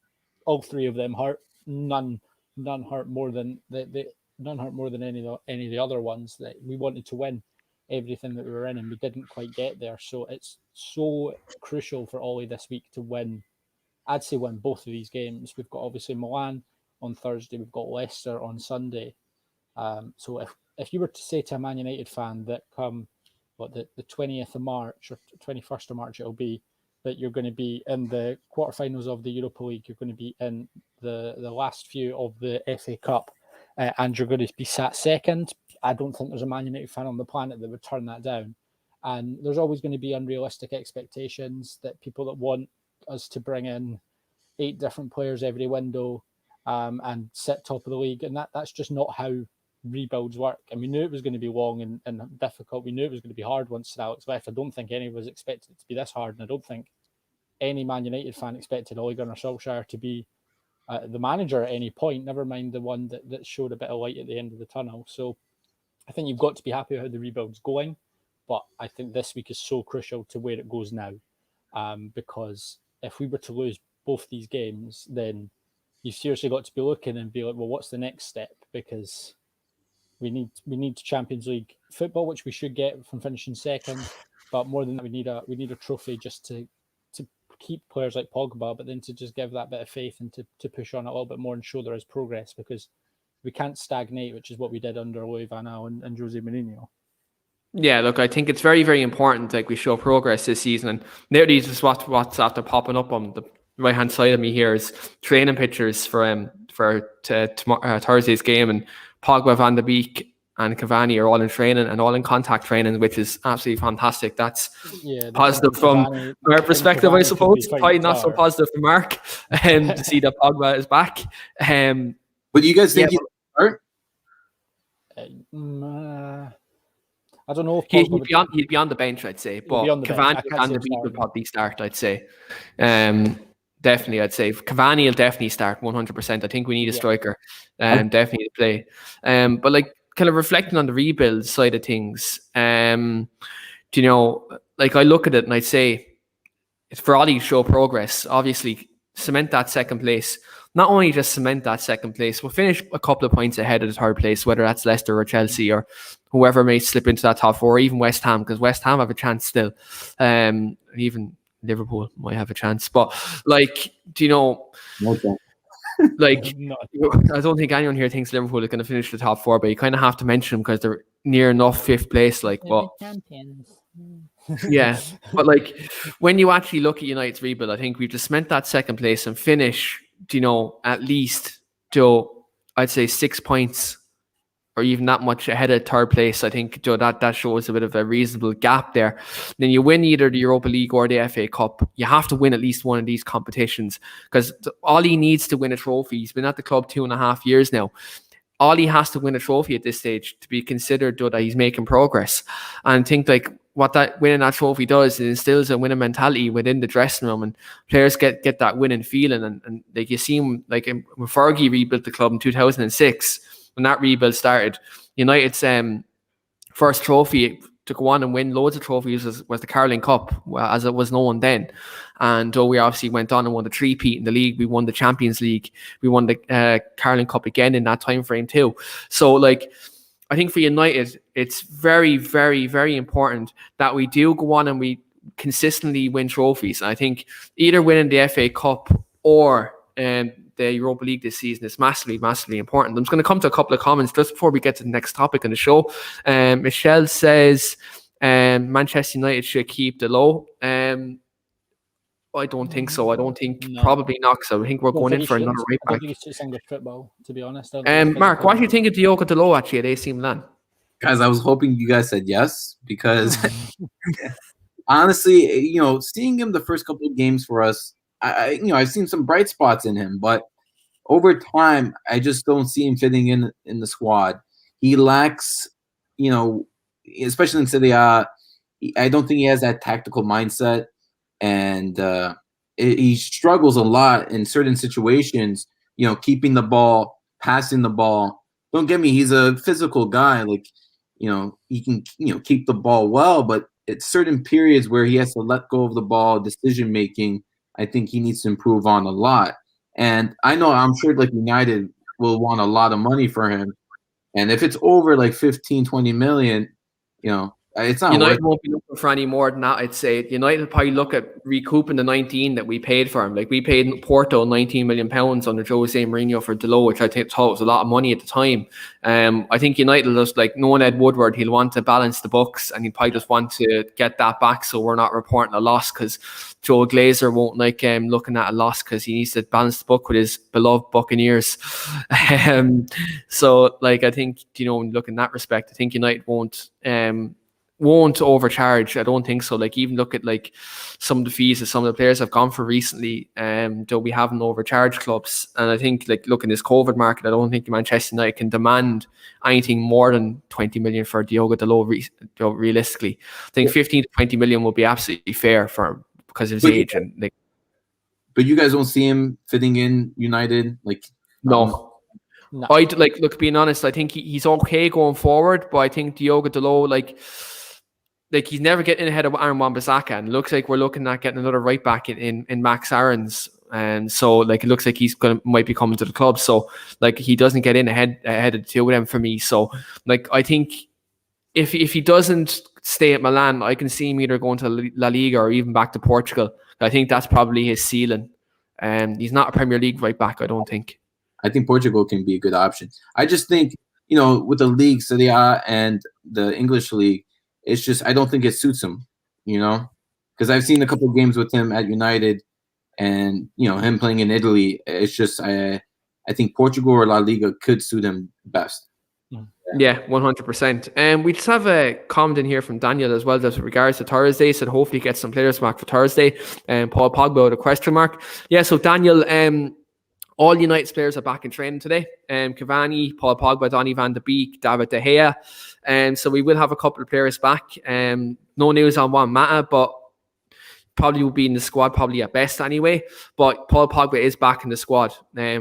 All 3 of them hurt. None hurt more than none hurt more than any of the other ones. That we wanted to win everything that we were in, and we didn't quite get there. So it's so crucial for Ollie this week to win. I'd say win both of these games. We've got obviously Milan on Thursday. We've got Leicester on Sunday. So if you were to say to a Man United fan that come the 20th of March or 21st of March it'll be, that you're going to be in the quarterfinals of the Europa League, you're going to be in the last few of the FA Cup, and you're going to be sat second, I don't think there's a Man United fan on the planet that would turn that down. And there's always going to be unrealistic expectations that people that want us to bring in 8 different players every window and sit top of the league, and that's just not how rebuilds work. And we knew it was going to be long and difficult. We knew it was going to be hard once Sir Alex left. I don't think anyone was expected it to be this hard, and I don't think any Man United fan expected Ole Gunnar Solskjaer to be the manager at any point, never mind the one that showed a bit of light at the end of the tunnel. So I think you've got to be happy with how the rebuild's going, but I think this week is so crucial to where it goes now, because if we were to lose both these games, then you've seriously got to be looking and be like, well, what's the next step? Because we need Champions League football, which we should get from finishing second. But more than that, we need a trophy just to keep players like Pogba, but then to just give that bit of faith and to push on a little bit more and show there is progress, because we can't stagnate, which is what we did under Louis van Gaal and Jose Mourinho. Yeah, look, I think it's very, very important like we show progress this season. And nearly just what's after popping up on the right hand side of me here is training pictures for Thursday's game, and Pogba, Van de Beek and Cavani are all in training and all in contact training, which is absolutely fantastic. That's positive from our perspective, I suppose. Probably not so positive for Mark to see that Pogba is back. But do you guys think he's hurt? I don't know if he'd be on the bench, I'd say. But Cavani and Van de Beek would probably start, I'd say. Definitely, I'd say Cavani will definitely start 100%. I think we need a striker, definitely to play. But like kind of reflecting on the rebuild side of things, you know, like I look at it and I'd say it's for Ollie to show progress. Obviously, cement that second place. Not only just cement that second place, we'll finish a couple of points ahead of the third place, whether that's Leicester or Chelsea or whoever may slip into that top 4, or even West Ham, because West Ham have a chance still. Even Liverpool might have a chance. But like, do you know, like, I don't think anyone here thinks Liverpool is going to finish the top 4, but you kind of have to mention them because they're near enough 5th place. Like, but yeah, but like when you actually look at United's rebuild, I think we've just cement that second place and finish, you know, at least, I'd say 6 points or even that much ahead of third place. I think that shows a bit of a reasonable gap there. Then you win either the Europa League or the FA Cup. You have to win at least one of these competitions, because Ollie needs to win a trophy. He's been at the club 2.5 years now. Ollie has to win a trophy at this stage to be considered that he's making progress. And I think like what that winning that trophy does, it instills a winning mentality within the dressing room, and players get that winning feeling. And like you see him, like when Fergie rebuilt the club in 2006, when that rebuild started, United's first trophy to go on and win loads of trophies was the Carling Cup, as it was known then. And we obviously went on and won the three-peat in the league. We won the Champions League. We won the Carling Cup again in that time frame too. So like, I think for United, it's very, very, very important that we do go on and we consistently win trophies. I think either winning the FA Cup or the Europa League this season is massively, massively important. I'm just going to come to a couple of comments just before we get to the next topic on the show. Michelle says Manchester United should keep the low. I don't think so. I don't think probably not. So I think we're going in for another right back. I don't think it's just English football, to be honest. Mark, what do you think of Diogo Dalot actually at AC Milan? Guys, I was hoping you guys said yes, because honestly, seeing him the first couple of games for us, I've seen some bright spots in him, but over time, I just don't see him fitting in the squad. He lacks, especially in Serie A, I don't think he has that tactical mindset, and he struggles a lot in certain situations, keeping the ball, passing the ball. Don't get me, he's a physical guy. Like, he can, keep the ball well, but at certain periods where he has to let go of the ball, decision-making, I think he needs to improve on a lot. And I'm sure like United will want a lot of money for him. And if it's over like 15, 20 million, it's not United won't be looking for any more than that, I'd say. United will probably look at recouping the 19 that we paid for him. Like, we paid Porto 19 million pounds under Jose Mourinho for Dalot, which I thought was a lot of money at the time. I think United will just, like, knowing Ed Woodward, he'll want to balance the books, and he'll probably just want to get that back so we're not reporting a loss, because Joe Glazer won't like looking at a loss, because he needs to balance the book with his beloved Buccaneers. So, like, I think, look in that respect, I think United won't overcharge. I don't think so. Like, even look at like some of the fees that some of the players have gone for recently, though we haven't overcharged clubs. And I think, like, look in this COVID market, I don't think Manchester United can demand anything more than 20 million for Diogo Dalot realistically. I think 15 to 20 million will be absolutely fair for him because of his age. And like, but you guys don't see him fitting in United, like? No. I'd look, being honest, I think he's okay going forward, but I think Diogo Dalot, like he's never getting ahead of Aaron Wan-Bissaka, and it looks like we're looking at getting another right back in Max Aarons, and so like it looks like might be coming to the club. So like he doesn't get in ahead of the two of them for me. So like I think if he doesn't stay at Milan, I can see him either going to La Liga or even back to Portugal. I think that's probably his ceiling. He's not a Premier League right back, I don't think. I think Portugal can be a good option. I just think, with the league, Serie A and the English league, it's just, I don't think it suits him, because I've seen a couple of games with him at United and, him playing in Italy. It's just, I think Portugal or La Liga could suit him best. Yeah, 100%. And we just have a comment in here from Daniel as well, just with regards to Thursday. Said hopefully get some players back for Thursday. And Paul Pogba with a question mark. Yeah, so Daniel, all United's players are back in training today. Cavani, Paul Pogba, Donny van de Beek, David De Gea. So we will have a couple of players back. No news on Juan Mata, but probably will be in the squad probably at best anyway. But Paul Pogba is back in the squad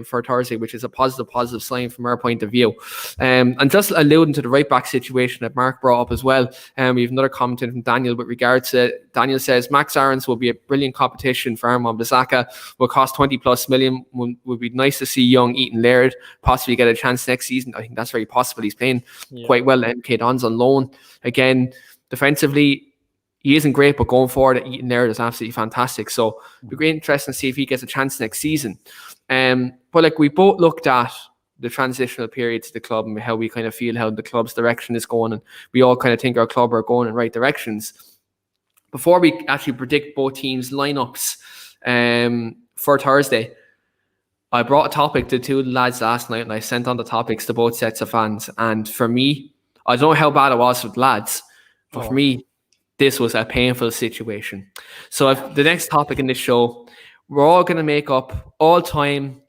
for Thursday, which is a positive sign from our point of view. And just alluding to the right back situation that Mark brought up as well, we have another comment in from Daniel with regards to, Daniel says Max Aarons will be a brilliant competition for Aaron Wan-Bissaka, will cost 20 plus million. Would be nice to see young Ethan Laird possibly get a chance next season. I think that's very possible. He's playing quite well at MK Dons on loan. Again, defensively, he isn't great, but going forward at Ethan Laird is absolutely fantastic. So it'll be great interesting to see if he gets a chance next season. But like, we both looked at the transitional period to the club and how we kind of feel how the club's direction is going, and we all kind of think our club are going in right directions. Before we actually predict both teams' lineups for Thursday, I brought a topic to two of the lads last night, and I sent on the topics to both sets of fans. And for me, I don't know how bad it was with lads, but for me, this was a painful situation. So if the next topic in this show, we're all going to make up all-time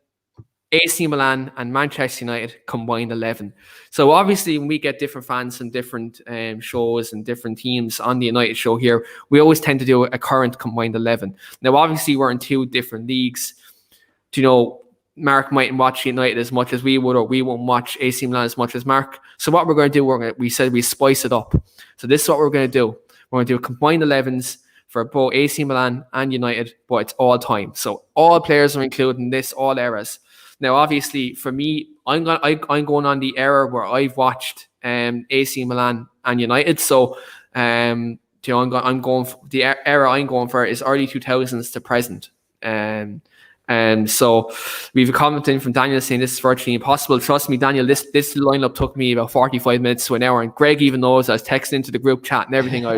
AC Milan and Manchester United combined 11. So obviously, when we get different fans and different shows and different teams on the United show here, we always tend to do a current combined 11. Now, obviously, we're in two different leagues. Mark mightn't watch United as much as we would, or we won't watch AC Milan as much as Mark. So what we're going to do, we said we spice it up. So this is what we're going to do. We're going to do combined 11s for both AC Milan and United, but it's all time. So all players are included in this, all eras. Now, obviously, for me, I'm going on the era where I've watched AC Milan and United. So, I'm going for the era I'm going for is early 2000s to present. So we've a comment in from Daniel saying this is virtually impossible. Trust me, Daniel, this lineup took me about 45 minutes to an hour, and Greg even knows I was texting into the group chat and everything. I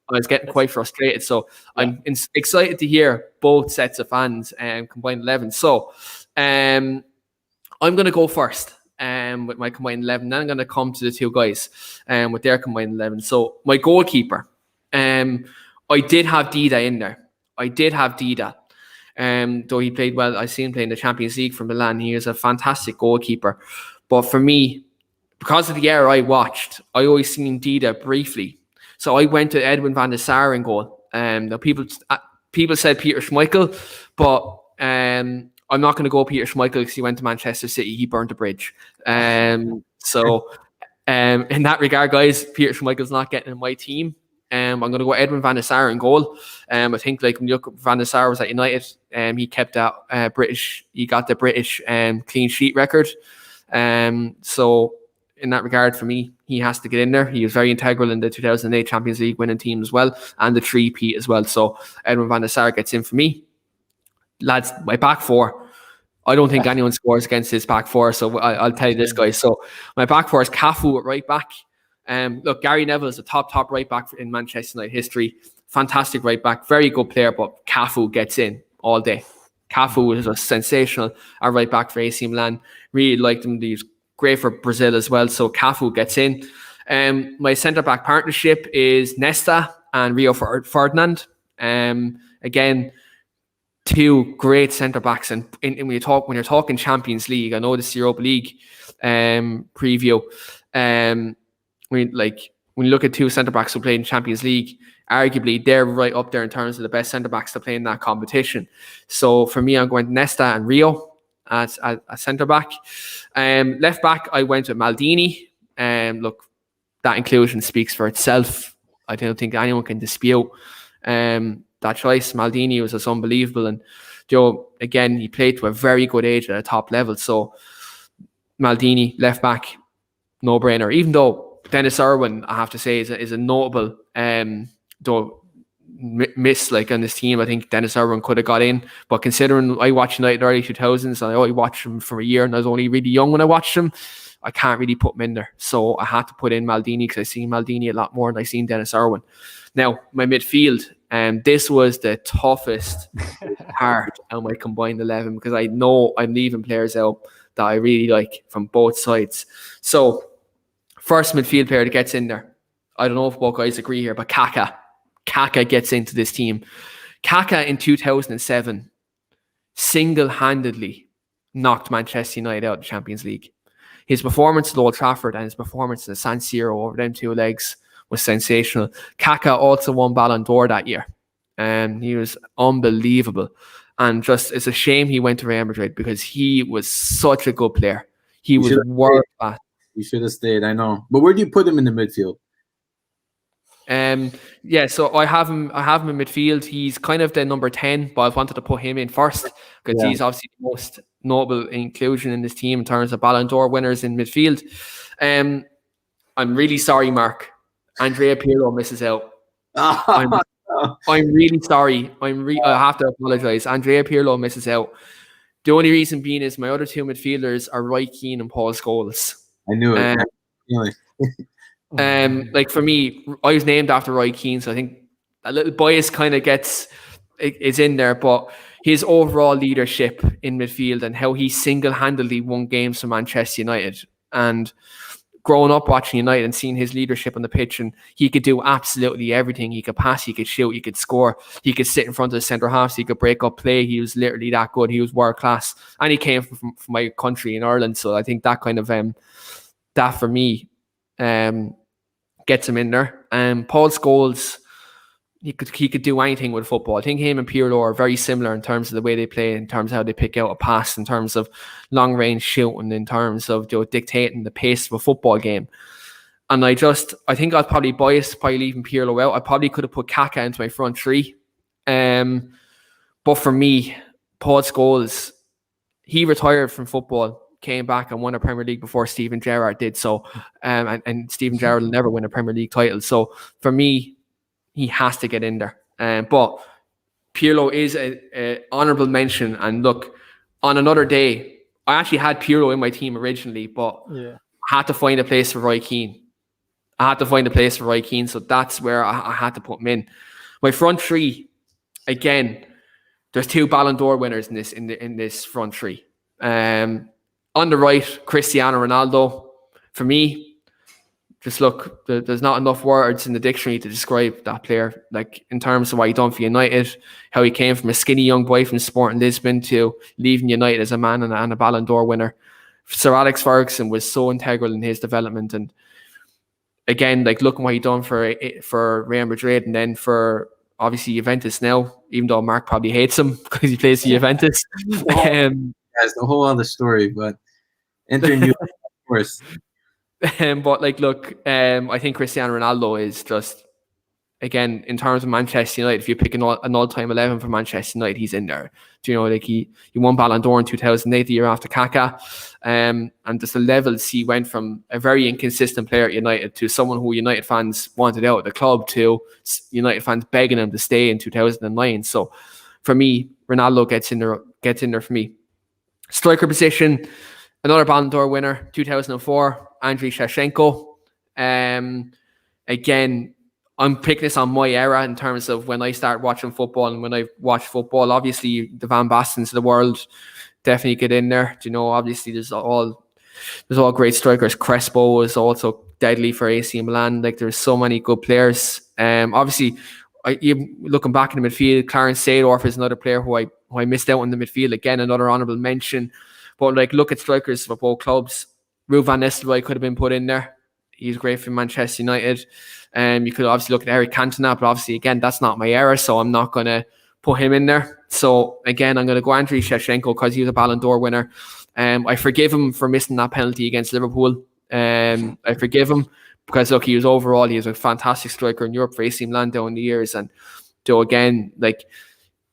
was getting quite frustrated. So I'm excited to hear both sets of fans and combined 11. So I'm going to go first with my combined 11. Then I'm going to come to the two guys with their combined 11. So my goalkeeper, I did have Dida in there. I did have Dida. Though he played well, I seen him play in the Champions League for Milan. He is a fantastic goalkeeper. But for me, because of the era I watched, I always seen Dida briefly. So I went to Edwin van der Sar in goal. People said Peter Schmeichel, but I'm not going to go Peter Schmeichel because he went to Manchester City. He burnt a bridge. So in that regard, guys, Peter Schmeichel's not getting in my team. I'm going to go Edwin van der Sar in goal. I think like when you look, Van der Sar was at United. He kept that British. He got the British clean sheet record. So in that regard, for me, he has to get in there. He was very integral in the 2008 Champions League winning team as well, and the 3-peat as well. So Edwin van der Sar gets in for me. Lads, my back four. I don't think anyone scores against his back four. So I'll tell you this, guys. So my back four is Cafu at right back. Look, Gary Neville is a top right back in Manchester United history. Fantastic right back, very good player, but Cafu gets in all day. Cafu is a sensational right back for AC Milan. Really liked him. He's great for Brazil as well. So Cafu gets in. My centre back partnership is Nesta and Rio Ferdinand. Again, two great centre backs. And when you're talking Champions League, I know this is Europa League preview. When you look at two centre backs who play in Champions League, arguably they're right up there in terms of the best centre backs to play in that competition. So for me, I'm going Nesta and Rio as a centre back. Left back, I went with Maldini. Look, that inclusion speaks for itself. I don't think anyone can dispute that choice. Maldini was just unbelievable, and Joe, again, he played to a very good age at a top level. So Maldini, left back, no brainer. Even though Dennis Irwin, I have to say, is a notable miss like on this team. I think Dennis Irwin could have got in, but considering I watched United early 2000s and I only watched him for a year and I was only really young when I watched him, I can't really put him in there. So I had to put in Maldini because I seen Maldini a lot more than I seen Dennis Irwin. Now, my midfield, this was the toughest part of my combined 11 because I know I'm leaving players out that I really like from both sides. So first midfield player that gets in there, I don't know if both guys agree here, but Kaka gets into this team. Kaka in 2007 single-handedly knocked Manchester United out of the Champions League. His performance at Old Trafford and his performance at San Siro over them two legs was sensational. Kaka also won Ballon d'Or that year. He was unbelievable. And just, it's a shame he went to Real Madrid because he was such a good player. He was world-class. You should have stayed, I know. But where do you put him in the midfield? So I have him in midfield. He's kind of the number 10, but I wanted to put him in first because he's obviously the most notable inclusion in this team in terms of Ballon d'Or winners in midfield. I'm really sorry, Mark. Andrea Pirlo misses out. I'm really sorry. I have to apologise. Andrea Pirlo misses out. The only reason being is my other two midfielders are Roy Keane and Paul Scholes. I knew it. Like for me, I was named after Roy Keane, so I think a little bias kind of is in there, but his overall leadership in midfield and how he single-handedly won games for Manchester United, and growing up watching United and seeing his leadership on the pitch, and he could do absolutely everything. He could pass, he could shoot, he could score, he could sit in front of the centre halves, he could break up play. He was literally that good. He was world class, and he came from my country in Ireland, so I think that kind of that for me gets him in there. Paul Scholes, he could do anything with football. I think him and Pirlo are very similar in terms of the way they play, in terms of how they pick out a pass, in terms of long range shooting, in terms of dictating the pace of a football game. And I think I was probably biased by leaving Pirlo out. I probably could have put Kaká into my front three. But for me, Paul Scholes, he retired from football, came back and won a Premier League before Steven Gerrard did. So, and Steven Gerrard will never win a Premier League title. So for me, he has to get in there. But Pirlo is a honourable mention. And look, on another day, I actually had Pirlo in my team originally, but I had to find a place for Roy Keane. So that's where I had to put him in. My front three, again, there's 2 Ballon d'Or winners in this front three. On the right, Cristiano Ronaldo. For me, just look, there's not enough words in the dictionary to describe that player. Like, in terms of what he done for United, how he came from a skinny young boy from Sporting Lisbon to leaving United as a man and a Ballon d'Or winner. Sir Alex Ferguson was so integral in his development, and again, like, looking what he done for Real Madrid and then for obviously Juventus now, even though Mark probably hates him because he plays for Juventus. That's a whole other story, but entering you, of course. But like, look, I think Cristiano Ronaldo is just, again, in terms of Manchester United, if you pick an all-time 11 for Manchester United, he's in there. Do you know, like, he won Ballon d'Or in 2008, the year after Kaká, and just the levels he went from a very inconsistent player at United to someone who United fans wanted out of the club to United fans begging him to stay in 2009. So for me, Ronaldo gets in there for me. Striker position, another Ballon d'Or winner, 2004, Andriy Shevchenko. Again, I'm picking this on my era in terms of when I start watching football and when I watch football. Obviously, the Van Bastens of the world definitely get in there. Do you know, obviously there's all great strikers. Crespo is also deadly for AC Milan. Like, there's so many good players. Obviously, looking back in the midfield, Clarence Seedorf is another player who I missed out on the midfield. Again, another honourable mention. But like, look at strikers for both clubs. Ruud van Nistelrooy could have been put in there. He's great for Manchester United. You could obviously look at Eric Cantona, but obviously, again, that's not my era, so I'm not going to put him in there. So again, I'm going to go Andriy Shevchenko because he was a Ballon d'Or winner. I forgive him for missing that penalty against Liverpool. I forgive him because, look, he was a fantastic striker in Europe for AC Milan down the years. And so again, like,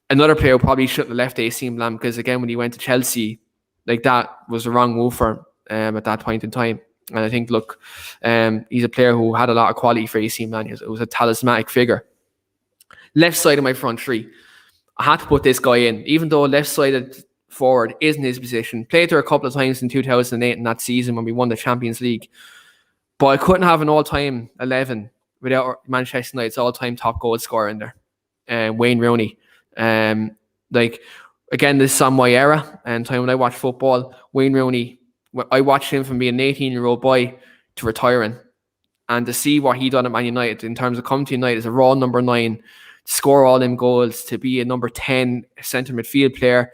another player who probably shouldn't have left AC Milan, because again, when he went to Chelsea, like, that was the wrong move for him at that point in time. And I think, look, he's a player who had a lot of quality for AC Milan. It was a talismanic figure. Left side of my front three, I had to put this guy in, even though left-sided forward isn't his position. Played there a couple of times in 2008 in that season when we won the Champions League. But I couldn't have an all-time 11 without Manchester United's all-time top goal scorer in there, Wayne Rooney. Like, again, this is on my era and time when I watch football. Wayne Rooney, I watched him from being an 18-year-old boy to retiring, and to see what he done at Man United in terms of coming to United as a raw number 9, score all them goals, to be a number 10 centre midfield player.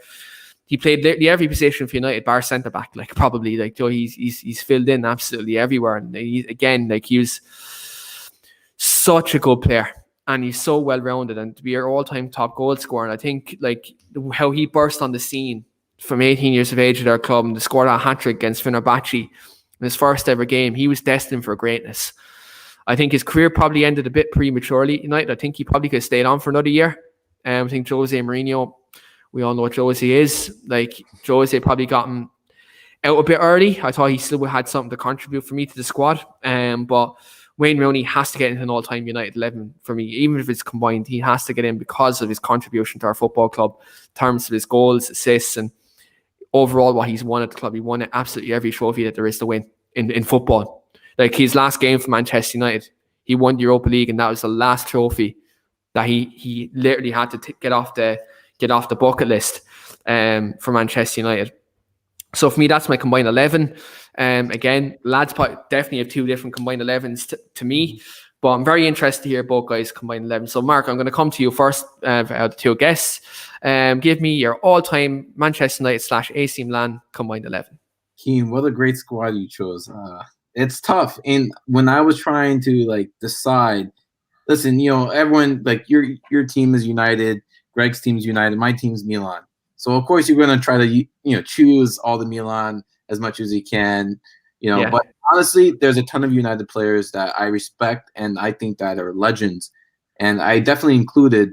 He played every position for United, bar centre back. Like, probably, like, Joe, he's filled in absolutely everywhere. And he was such a good player, and he's so well rounded, and to be our all-time top goal scorer. And I think, like, how he burst on the scene from 18 years of age at our club and to score that hat-trick against Fenerbahce in his first ever game, he was destined for greatness. I think his career probably ended a bit prematurely at United. I think he probably could have stayed on for another year. I think Jose Mourinho, we all know what Jose is. Like, Jose probably got him out a bit early. I thought he still had something to contribute for me to the squad. But Wayne Rooney has to get into an all-time United 11 for me. Even if it's combined, he has to get in because of his contribution to our football club in terms of his goals, assists, and overall what he's won at the club. He won absolutely every trophy that there is to win in football. Like, his last game for Manchester United, he won the Europa League, and that was the last trophy that he literally had to get off the bucket list for Manchester United. So for me, that's my combined 11. Again, lads definitely have two different combined 11s to me, but I'm very interested to hear both guys combined 11. So Mark, I'm going to come to you first out of the two guests. Give me your all-time Manchester United / AC Milan combined 11. Keane, what a great squad you chose. It's tough. And when I was trying to, like, decide, listen, everyone, like your team is United, Greg's team's United, my team's Milan. So of course you're going to try to choose all the Milan as much as you can, Yeah. But honestly, there's a ton of United players that I respect and I think that are legends, and I definitely included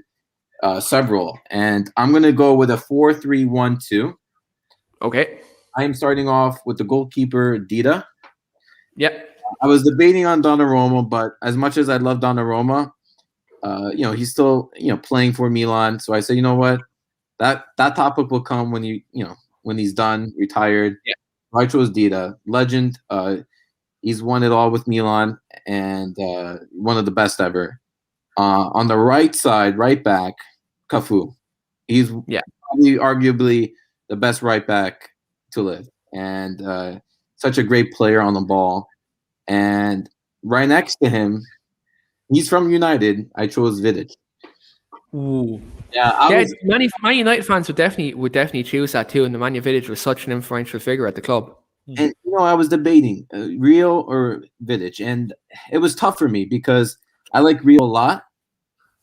several. And I'm going to go with a 4-3-1-2. Okay. I am starting off with the goalkeeper Dida. Yep. I was debating on Donnarumma, but as much as I love Donnarumma, he's still playing for Milan. So I said, you know what, that topic will come when when he's done, retired. Yeah. I chose Dida, legend. He's won it all with Milan, and one of the best ever. On the right side, right back, Cafu. He's probably arguably the best right back to live, and such a great player on the ball. And right next to him, he's from United. I chose Vidic. Ooh. Yeah, many United fans would definitely choose that too. And Nemanja Vidic was such an influential figure at the club. And I was debating Rio or Vidic, and it was tough for me because I like Rio a lot.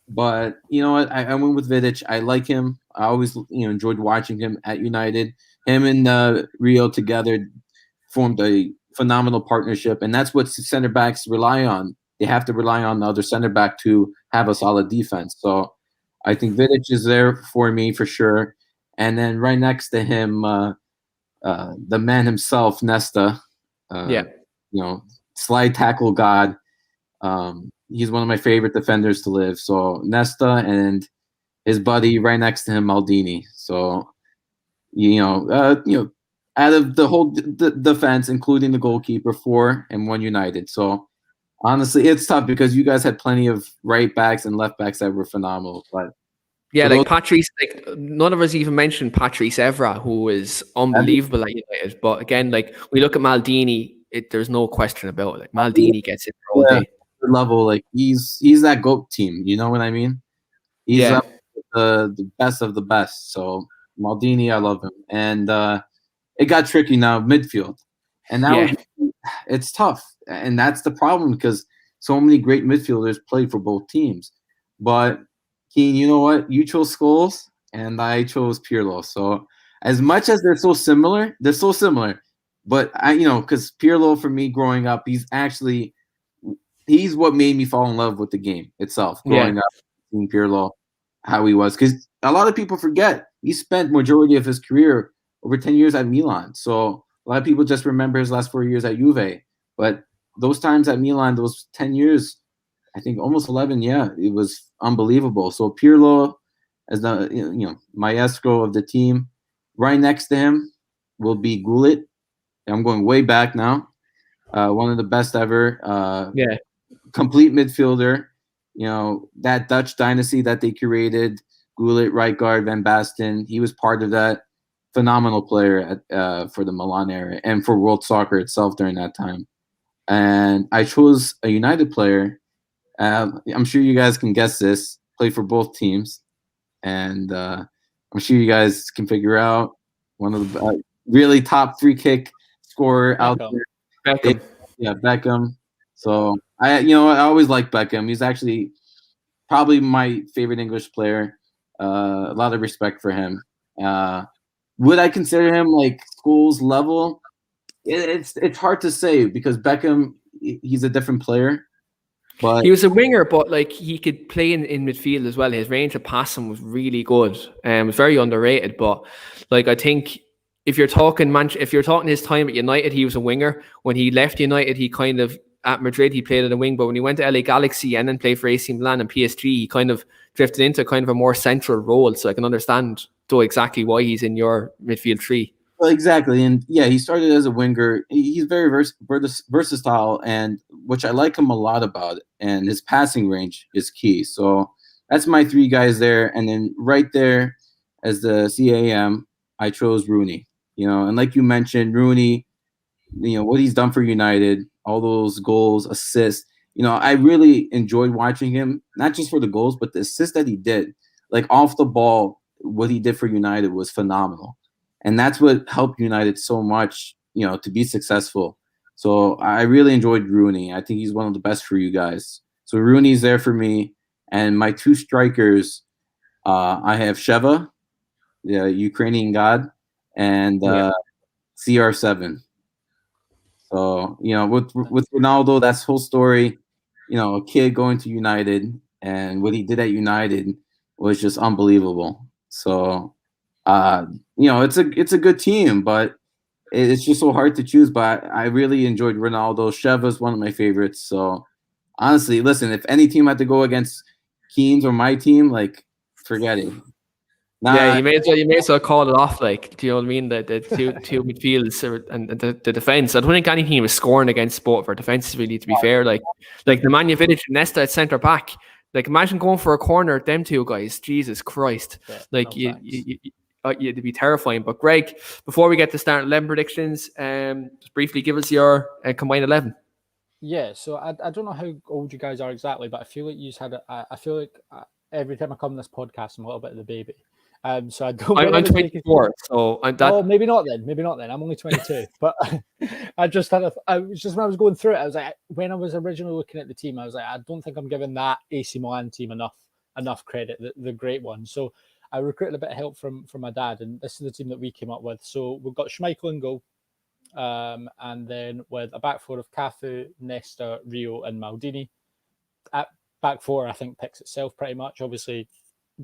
But you know what? I went with Vidic. I like him. I always enjoyed watching him at United. Him and Rio together formed a phenomenal partnership, and that's what center backs rely on. They have to rely on the other center back to have a solid defense. So I think Vidic is there for me for sure. And then right next to him, the man himself, Nesta. Slide tackle god. He's one of my favorite defenders to live. So Nesta and his buddy right next to him, Maldini. So out of the whole defense, including the goalkeeper, 4 and 1 United. So honestly, it's tough because you guys had plenty of right backs and left backs that were phenomenal. But yeah, like Patrice, like none of us even mentioned Patrice Evra, who is unbelievable at United. But again, like we look at Maldini, there's no question about it. Like Maldini gets it all day. Level, like he's that GOAT team. You know what I mean? He's up the best of the best. So Maldini, I love him, and it got tricky now midfield, and now it's tough, and that's the problem because so many great midfielders played for both teams. But Keane, you know what? You chose Scholes, and I chose Pirlo. So as much as they're so similar. But because Pirlo for me growing up, he's what made me fall in love with the game itself. Growing up, seeing Pirlo, how he was, because a lot of people forget he spent majority of his career over 10 years at Milan. So a lot of people just remember his last 4 years at Juve. But those times at Milan, those 10 years, I think almost 11, it was unbelievable. So Pirlo as the maestro of the team. Right next to him will be Gullit. I'm going way back now. One of the best ever. Complete midfielder. That Dutch dynasty that they created, Gullit, right guard, Van Basten, he was part of that. Phenomenal player for the Milan era and for world soccer itself during that time. And I chose a United player. I'm sure you guys can guess this. Played for both teams. And I'm sure you guys can figure out one of the really top free kick scorer out there. Beckham. Beckham. So I always liked Beckham. He's actually probably my favorite English player. A lot of respect for him. Would I consider him like Scholes level? It's hard to say because Beckham, he's a different player. But he was a winger, but like he could play in midfield as well. His range of passing was really good and was very underrated. But like I think if you're talking his time at United, he was a winger. When he left United, he kind of at Madrid he played at a wing, but when he went to LA Galaxy and then played for AC Milan and PSG, he kind of drifted into kind of a more central role. So I can understand though exactly why he's in your midfield three. Well, exactly, and he started as a winger. He's very versatile, and which I like him a lot about. And his passing range is key. So that's my 3 guys there, and then right there as the CAM, I chose Rooney. And like you mentioned, Rooney, what he's done for United, all those goals, assists. I really enjoyed watching him, not just for the goals, but the assists that he did, like off the ball. What he did for United was phenomenal. And that's what helped United so much, to be successful. So I really enjoyed Rooney. I think he's one of the best for you guys. So Rooney's there for me. And my two strikers, I have Sheva, the Ukrainian god, and CR7. So, with Ronaldo, that's whole story, a kid going to United and what he did at United was just unbelievable. So, it's a good team, but it's just so hard to choose. But I really enjoyed Ronaldo. Sheva's one of my favorites. So, honestly, listen, if any team had to go against Keane's or my team, like, forget it. Yeah, you may as well call it off. Like, do you know what I mean? The two midfields and the defense. I don't think any team is scoring against both of our defenses. Really, to be fair, like the Manjovic and Nesta at centre back. Like, imagine going for a corner, them two guys. Jesus Christ! Yeah, like it'd be terrifying. But Greg, before we get to start 11 predictions, just briefly give us your combined 11. Yeah, so I don't know how old you guys are exactly, but I feel like you've had I feel like every time I come on this podcast, I'm a little bit of the baby. So I don't. I'm 24, so I'm that. Oh, maybe not then. Maybe not then. I'm only 22. But I just had I was just when I was going through it, I was like, when I was originally looking at the team, I was like, I don't think I'm giving that AC Milan team enough credit, the great one. So I recruited a bit of help from my dad, and this is the team that we came up with. So we've got Schmeichel in goal, and then with a back four of Cafu, Nesta, Rio, and Maldini. At back four, I think picks itself pretty much. Obviously,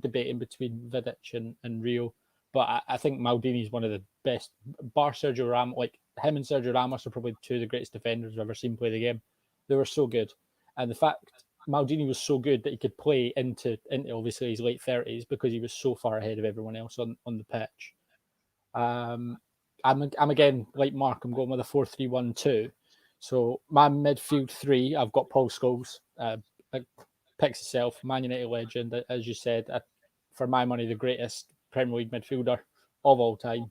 debating between Vidic and Rio, but I think Maldini is one of the best. Bar Sergio Ramos, like him and Sergio Ramos are probably two of the greatest defenders I've ever seen play the game. They were so good, and the fact Maldini was so good that he could play into obviously his late 30s because he was so far ahead of everyone else on the pitch. I'm again like Mark. I'm going with a 4-3-1-2. So my midfield three, I've got Paul Scholes. Picks itself, Man United legend, as you said, for my money, the greatest Premier League midfielder of all time.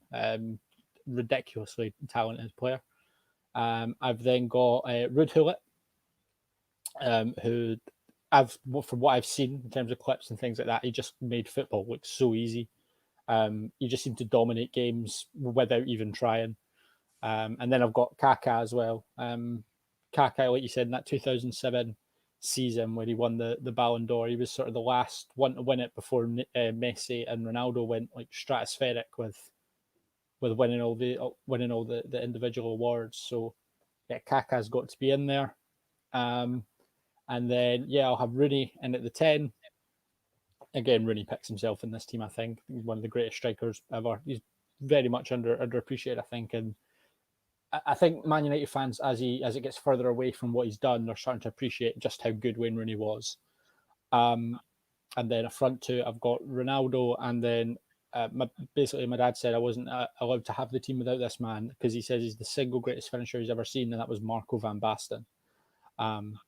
Ridiculously talented player. I've then got Ruud Gullit, who from what I've seen in terms of clips and things like that, he just made football look so easy. He just seemed to dominate games without even trying. And then I've got Kaká as well. Kaká, like you said, in that 2007 season where he won the Ballon d'Or, he was sort of the last one to win it before Messi and Ronaldo went like stratospheric with winning all the individual awards. So yeah, Kaká's got to be in there. And then I'll have Rooney in at the 10. Again, Rooney picks himself in this team. I think he's one of the greatest strikers ever. He's very much underappreciated, I think, and I think Man United fans, as it gets further away from what he's done, they're starting to appreciate just how good Wayne Rooney was. And then a front two, I've got Ronaldo, and then basically my dad said I wasn't allowed to have the team without this man because he says he's the single greatest finisher he's ever seen, and that was Marco van Basten.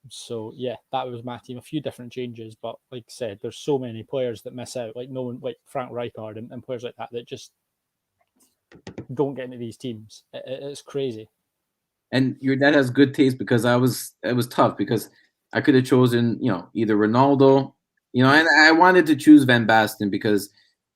So yeah, that was my team. A few different changes, but like I said, there's so many players that miss out, like no one, like Frank Rijkaard and players like that just don't get into these teams. It's crazy. And your dad has good taste because it was tough because I could have chosen, either Ronaldo, and I wanted to choose Van Basten because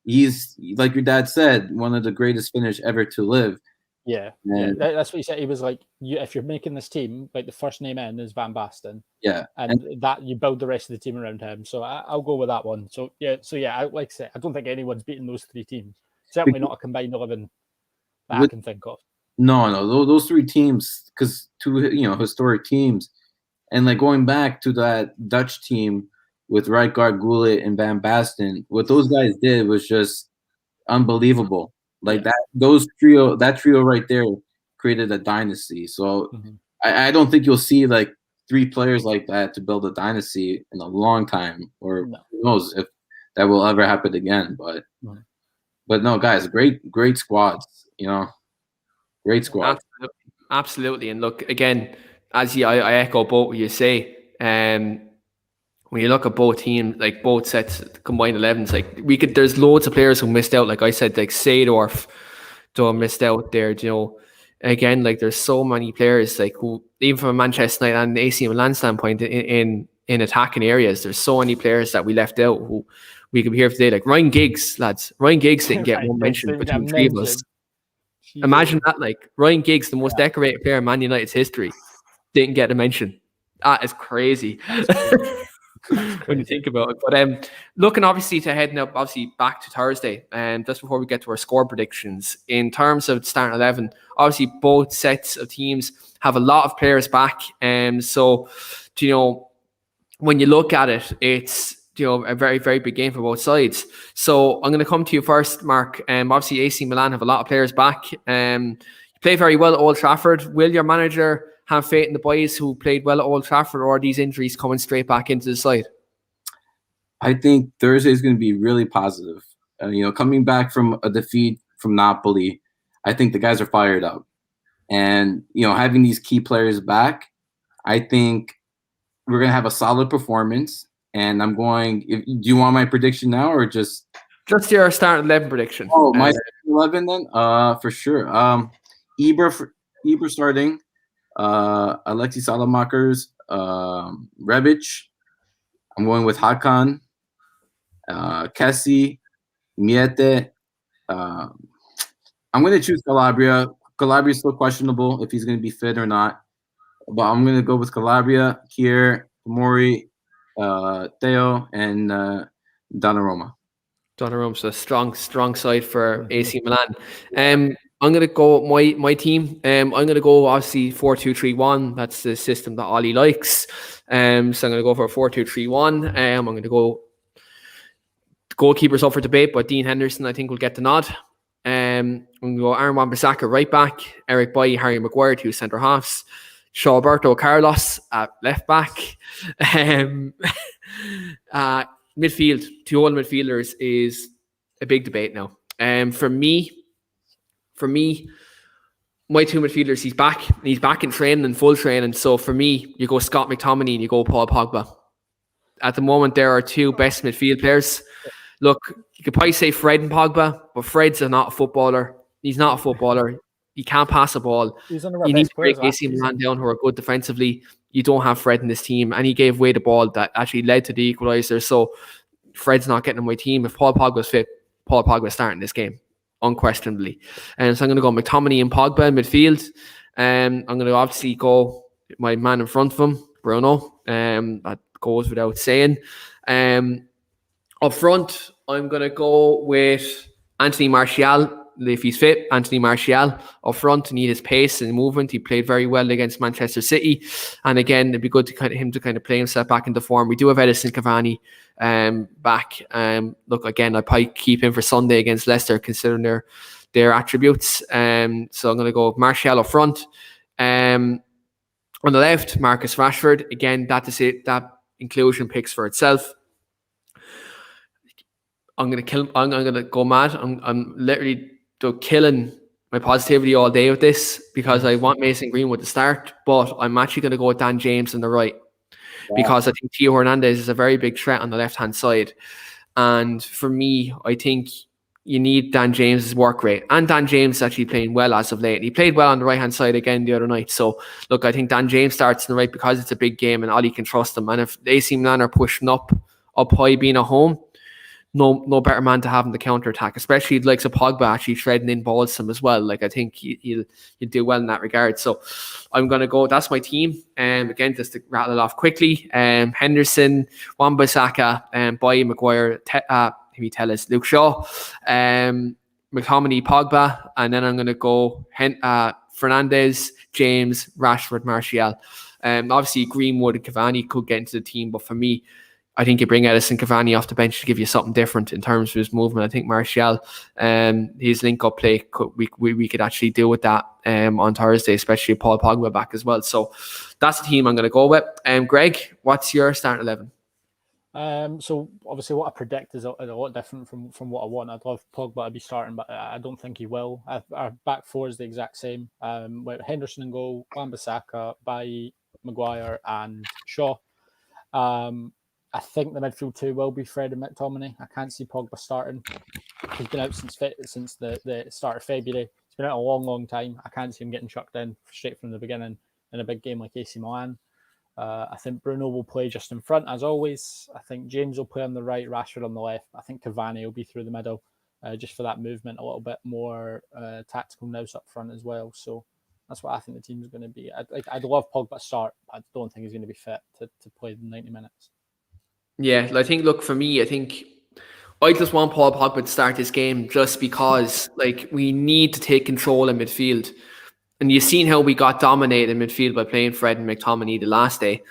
he's, like your dad said, one of the greatest finish ever to live. Yeah, that's what he said. He was like, if you're making this team, like the first name in is Van Basten. Yeah, and that you build the rest of the team around him. So I'll go with that one. So yeah, like I said, I don't think anyone's beaten those three teams. Certainly not a combined 11 that I can think of. No, those three teams, because two historic teams, and like going back to that Dutch team with Rijkaard, Gullit, and Van Basten, what those guys did was just unbelievable. Like that trio right there created a dynasty. So I don't think you'll see like three players like that to build a dynasty in a long time, or who knows if that will ever happen again. But no, guys, great squads. Great squad. Absolutely. And look, again, I echo both what you say. When you look at both teams, like both sets, combined 11s, like there's loads of players who missed out. Like I said, like Seedorf, missed out there. Again, like there's so many players like who, even from a Manchester United and AC Milan standpoint, in attacking areas, there's so many players that we left out who we could be here today. Like Ryan Giggs, lads. Ryan Giggs didn't get one mention between three of us. Imagine that, like Ryan Giggs, the most decorated player in Man United's history, didn't get a mention. That is crazy. When you think about it. But looking obviously to heading up obviously back to Thursday, and just before we get to our score predictions, in terms of starting 11, obviously both sets of teams have a lot of players back. So when you look at it, it's a very, very big game for both sides. So I'm going to come to you first, Mark. Obviously AC Milan have a lot of players back. You play very well at Old Trafford. Will your manager have faith in the boys who played well at Old Trafford, or are these injuries coming straight back into the side? I think Thursday is going to be really positive. Coming back from a defeat from Napoli, I think the guys are fired up. And, having these key players back, I think we're going to have a solid performance. And do you want my prediction now or just your starting 11 prediction? Oh, my 11 then? For sure. Ibra starting. Alexis Salamakers, Rebic. I'm going with Hakan, Kessie, Miete. I'm going to choose Calabria. Calabria is still questionable if he's going to be fit or not. But I'm going to go with Calabria, Kier, Mori, Theo, and Donnarumma. Donnaruma's a strong side for AC Milan. I'm going to go my team. I'm going to go obviously 4-2-3-1. That's the system that Ollie likes. So I'm going to go for a 4-2-3-1. I'm going to go goalkeepers up for debate, but Dean Henderson I think will get the nod. I'm going to go Aaron Wan-Bissaka right back, Eric Bailly, Harry Maguire, two centre halves, Alberto Carlos at left back. Midfield, two old midfielders is a big debate now. For me, my two midfielders, he's back in training, in full training. So for me, you go Scott McTominay and you go Paul Pogba. At the moment, there are two best midfield players. Look, you could probably say Fred and Pogba, but Fred's not a footballer. He's not a footballer. He can't pass a ball. You need to break AC Milan down who are good defensively. You don't have Fred in this team, and he gave away the ball that actually led to the equaliser. So Fred's not getting on my team. If Paul Pogba's fit, Paul Pogba's starting this game, unquestionably. And so I'm going to go McTominay and Pogba in midfield. I'm going to obviously go my man in front of him, Bruno. That goes without saying. Up front, I'm going to go with Anthony Martial. If he's fit, Anthony Martial up front to need his pace and movement. He played very well against Manchester City, and again, it'd be good to him to play himself back into form. We do have Edison Cavani back. Look, again, I'd probably keep him for Sunday against Leicester, considering their attributes. So I'm going to go Martial up front. On the left, Marcus Rashford. Again, that inclusion picks for itself. I'm going to go mad. I'm literally killing my positivity all day with this because I want Mason Greenwood to start, but I'm actually going to go with Dan James on the right because I think Theo Hernandez is a very big threat on the left-hand side. And for me, I think you need Dan James's work rate. And Dan James is actually playing well as of late. He played well on the right-hand side again the other night. So, look, I think Dan James starts on the right because it's a big game and Ollie can trust him. And if AC Milan are pushing up high being at home, no better man to have in the counter attack, especially like Pogba actually shredding in balls to him as well. Like I think he'll do well in that regard. So I'm gonna go. That's my team. Again, just to rattle it off quickly. Henderson, Wan-Bissaka, Bailly, Maguire, Luke Shaw, McTominay, Pogba, and then I'm gonna go Fernandez, James, Rashford, Martial. Obviously Greenwood and Cavani could get into the team, but for me, I think you bring Edison Cavani off the bench to give you something different in terms of his movement. I think Martial, his link-up play, we could actually deal with that on Thursday, especially Paul Pogba back as well. So that's the team I'm going to go with. Greg, what's your starting 11? So obviously what I predict is a lot different from what I want. I'd love Pogba to be starting, but I don't think he will. Our back four is the exact same. With Henderson in goal, Wan-Bissaka, Bailly, Maguire and Shaw. I think the midfield two will be Fred and McTominay. I can't see Pogba starting. He's been out since the start of February. It's been out a long time. I can't see him getting chucked in straight from the beginning in a big game like AC Milan. I think Bruno will play just in front as always. I think James will play on the right, Rashford on the left. I think Cavani will be through the middle just for that movement, a little bit more tactical nous up front as well. So That's what I think the team's going to be. I'd love Pogba to start, but I don't think he's going to be fit to play the 90 minutes. Yeah, I think, look, for me, I just want Paul Pogba to start this game just because, like, we need to take control in midfield. And you've seen how we got dominated in midfield by playing Fred and McTominay the last day.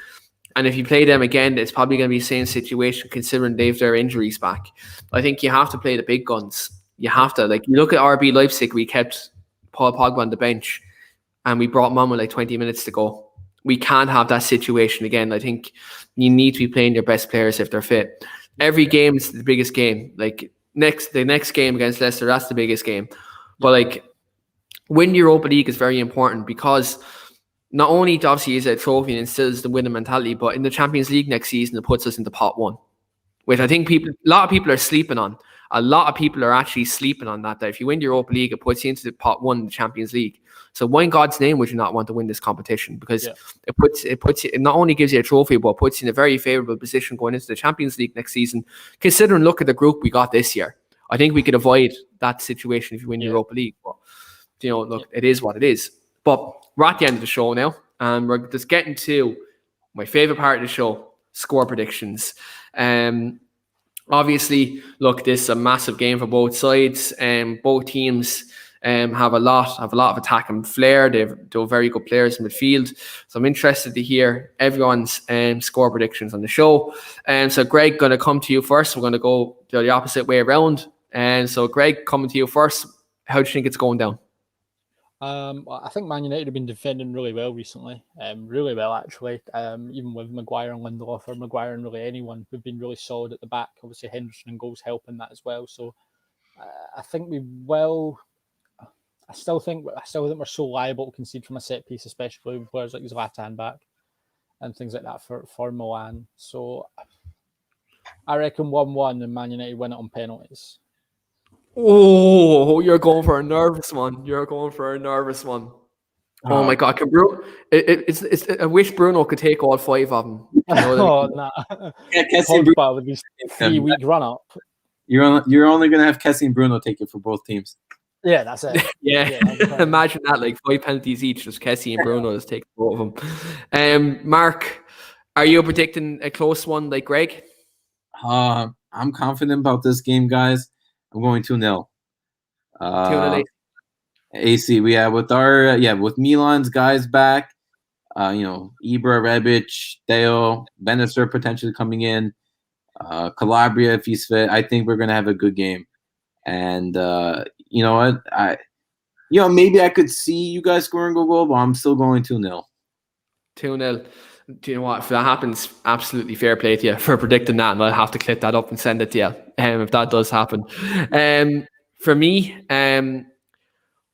And if you play them again, it's probably going to be the same situation considering they've their injuries back. I think you have to play the big guns. You have to. Like, you look at RB Leipzig, we kept Paul Pogba on the bench and we brought him on with like 20 minutes to go. We can't have that situation again. I think you need to be playing your best players if they're fit. Every game is the biggest game. Like, the next game against Leicester, that's the biggest game. But like, winning Europa League is very important because not only obviously is it a trophy and instills the winning mentality, but in the Champions League next season, it puts us into pot one, which I think a lot of people are sleeping on. A lot of people are actually sleeping on that if you win the Europa League, it puts you into the pot one in the Champions League. So why in God's name would you not want to win this competition? Because it puts you, it not only gives you a trophy, but puts you in a very favourable position going into the Champions League next season. Considering, look at the group we got this year, I think we could avoid that situation if you win the Europa League. But look, it is what it is. But we're at the end of the show now, and we're just getting to my favourite part of the show, score predictions. Obviously, look, this is a massive game for both sides. Both teams have a lot of attacking flair. They're very good players in midfield. So I'm interested to hear everyone's score predictions on the show. So Greg, going to come to you first. We're going to go the opposite way around. And so Greg, coming to you first. How do you think it's going down? I think Man United have been defending really well recently. Really well, actually. Even with Maguire and Lindelof, or Maguire and really anyone, we've been really solid at the back. Obviously, Henderson and goals helping that as well. So I think we will. I still think we're so liable to concede from a set piece, especially with players like Zlatan back and things like that for Milan. So I reckon 1-1 and Man United win it on penalties. Oh, you're going for a nervous one. Oh my God! Can Bruno? I wish Bruno could take all 5 of them. Nah. Pogba with these 3-week run up. You're only gonna have Kessie and Bruno take it for both teams. Yeah, that's it. yeah. Imagine that, like 5 penalties each, just Kessie and Bruno just take both of them. Mark, are you predicting a close one like Greg? I'm confident about this game, guys. I'm going 2-0. 2-0 AC. With Milan's guys back, Ibra, Rebic, Theo, Benister potentially coming in, Calabria if he's fit. I think we're gonna have a good game. And you know what? Maybe I could see you guys scoring a goal, but I'm still going 2-0. 2-0. Do you know what? If that happens, absolutely fair play to you for predicting that, and I'll have to clip that up and send it to you if that does happen. For me, I'm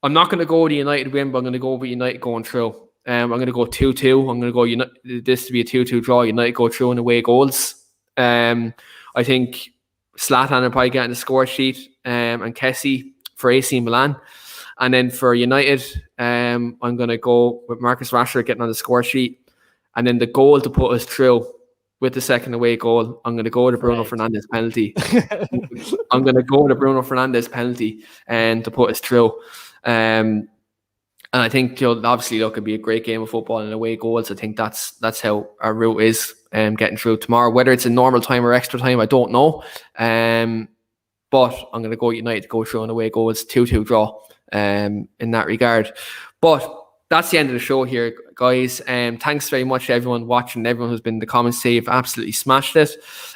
not going to go with the United win, but I'm going to go with United going through. I'm going to go 2-2. I'm going to go this to be a 2-2 draw. United go through in away goals. I think Zlatan will probably get on the score sheet, and Kessie for AC Milan. And then for United, I'm going to go with Marcus Rashford getting on the score sheet. And then the goal to put us through with the second away goal, I'm going to go to Bruno Fernandes penalty. I'm going to go to Bruno Fernandes penalty and to put us through. And I think obviously it could be a great game of football and away goals. I think that's how our route is getting through tomorrow. Whether it's in normal time or extra time, I don't know. But I'm going to go United to go through on away goals, 2-2 draw in that regard. But that's the end of the show here, guys. Thanks very much to everyone watching, everyone who's been in the comments today. You've absolutely smashed it.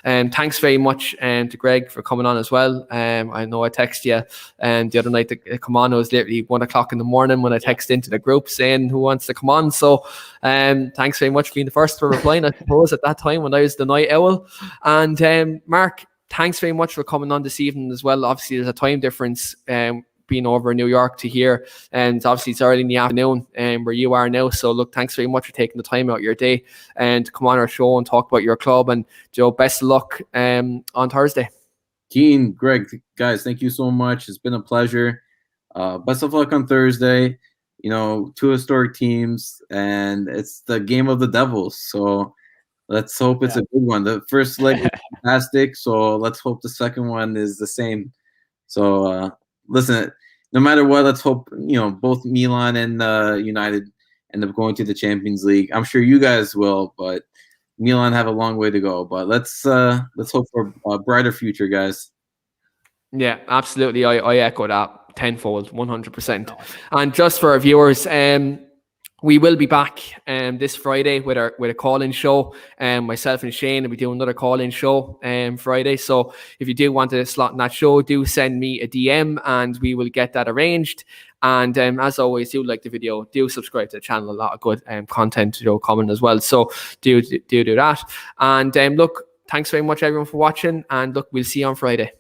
Thanks very much to Greg for coming on as well. I know I texted you the other night to come on. It was literally 1 o'clock in the morning when I texted into the group saying who wants to come on. So thanks very much for being the first to reply, I suppose, at that time when I was the night owl. And Mark, thanks very much for coming on this evening as well. Obviously, there's a time difference being over in New York to here, and obviously it's early in the afternoon where you are now. So look, thanks very much for taking the time out of your day and to come on our show and talk about your club. And Joe, best of luck on Thursday. Keane, Greg, guys, thank you so much. It's been a pleasure. Best of luck on Thursday. 2 historic teams, and it's the game of the Devils. So let's hope it's a good one. The first leg was fantastic, so let's hope the second one is the same. So listen, no matter what, let's hope both Milan and United end up going to the Champions League. I'm sure you guys will, but Milan have a long way to go. But let's hope for a brighter future, guys. Yeah, absolutely. I echo that tenfold, 100%. And just for our viewers, we will be back this Friday with a call-in show. Myself and Shane will be doing another call-in show Friday. So if you do want to slot in that show, do send me a DM and we will get that arranged. And as always, do like the video, do subscribe to the channel. A lot of good content coming as well. So do that. And look, thanks very much everyone for watching. And look, we'll see you on Friday.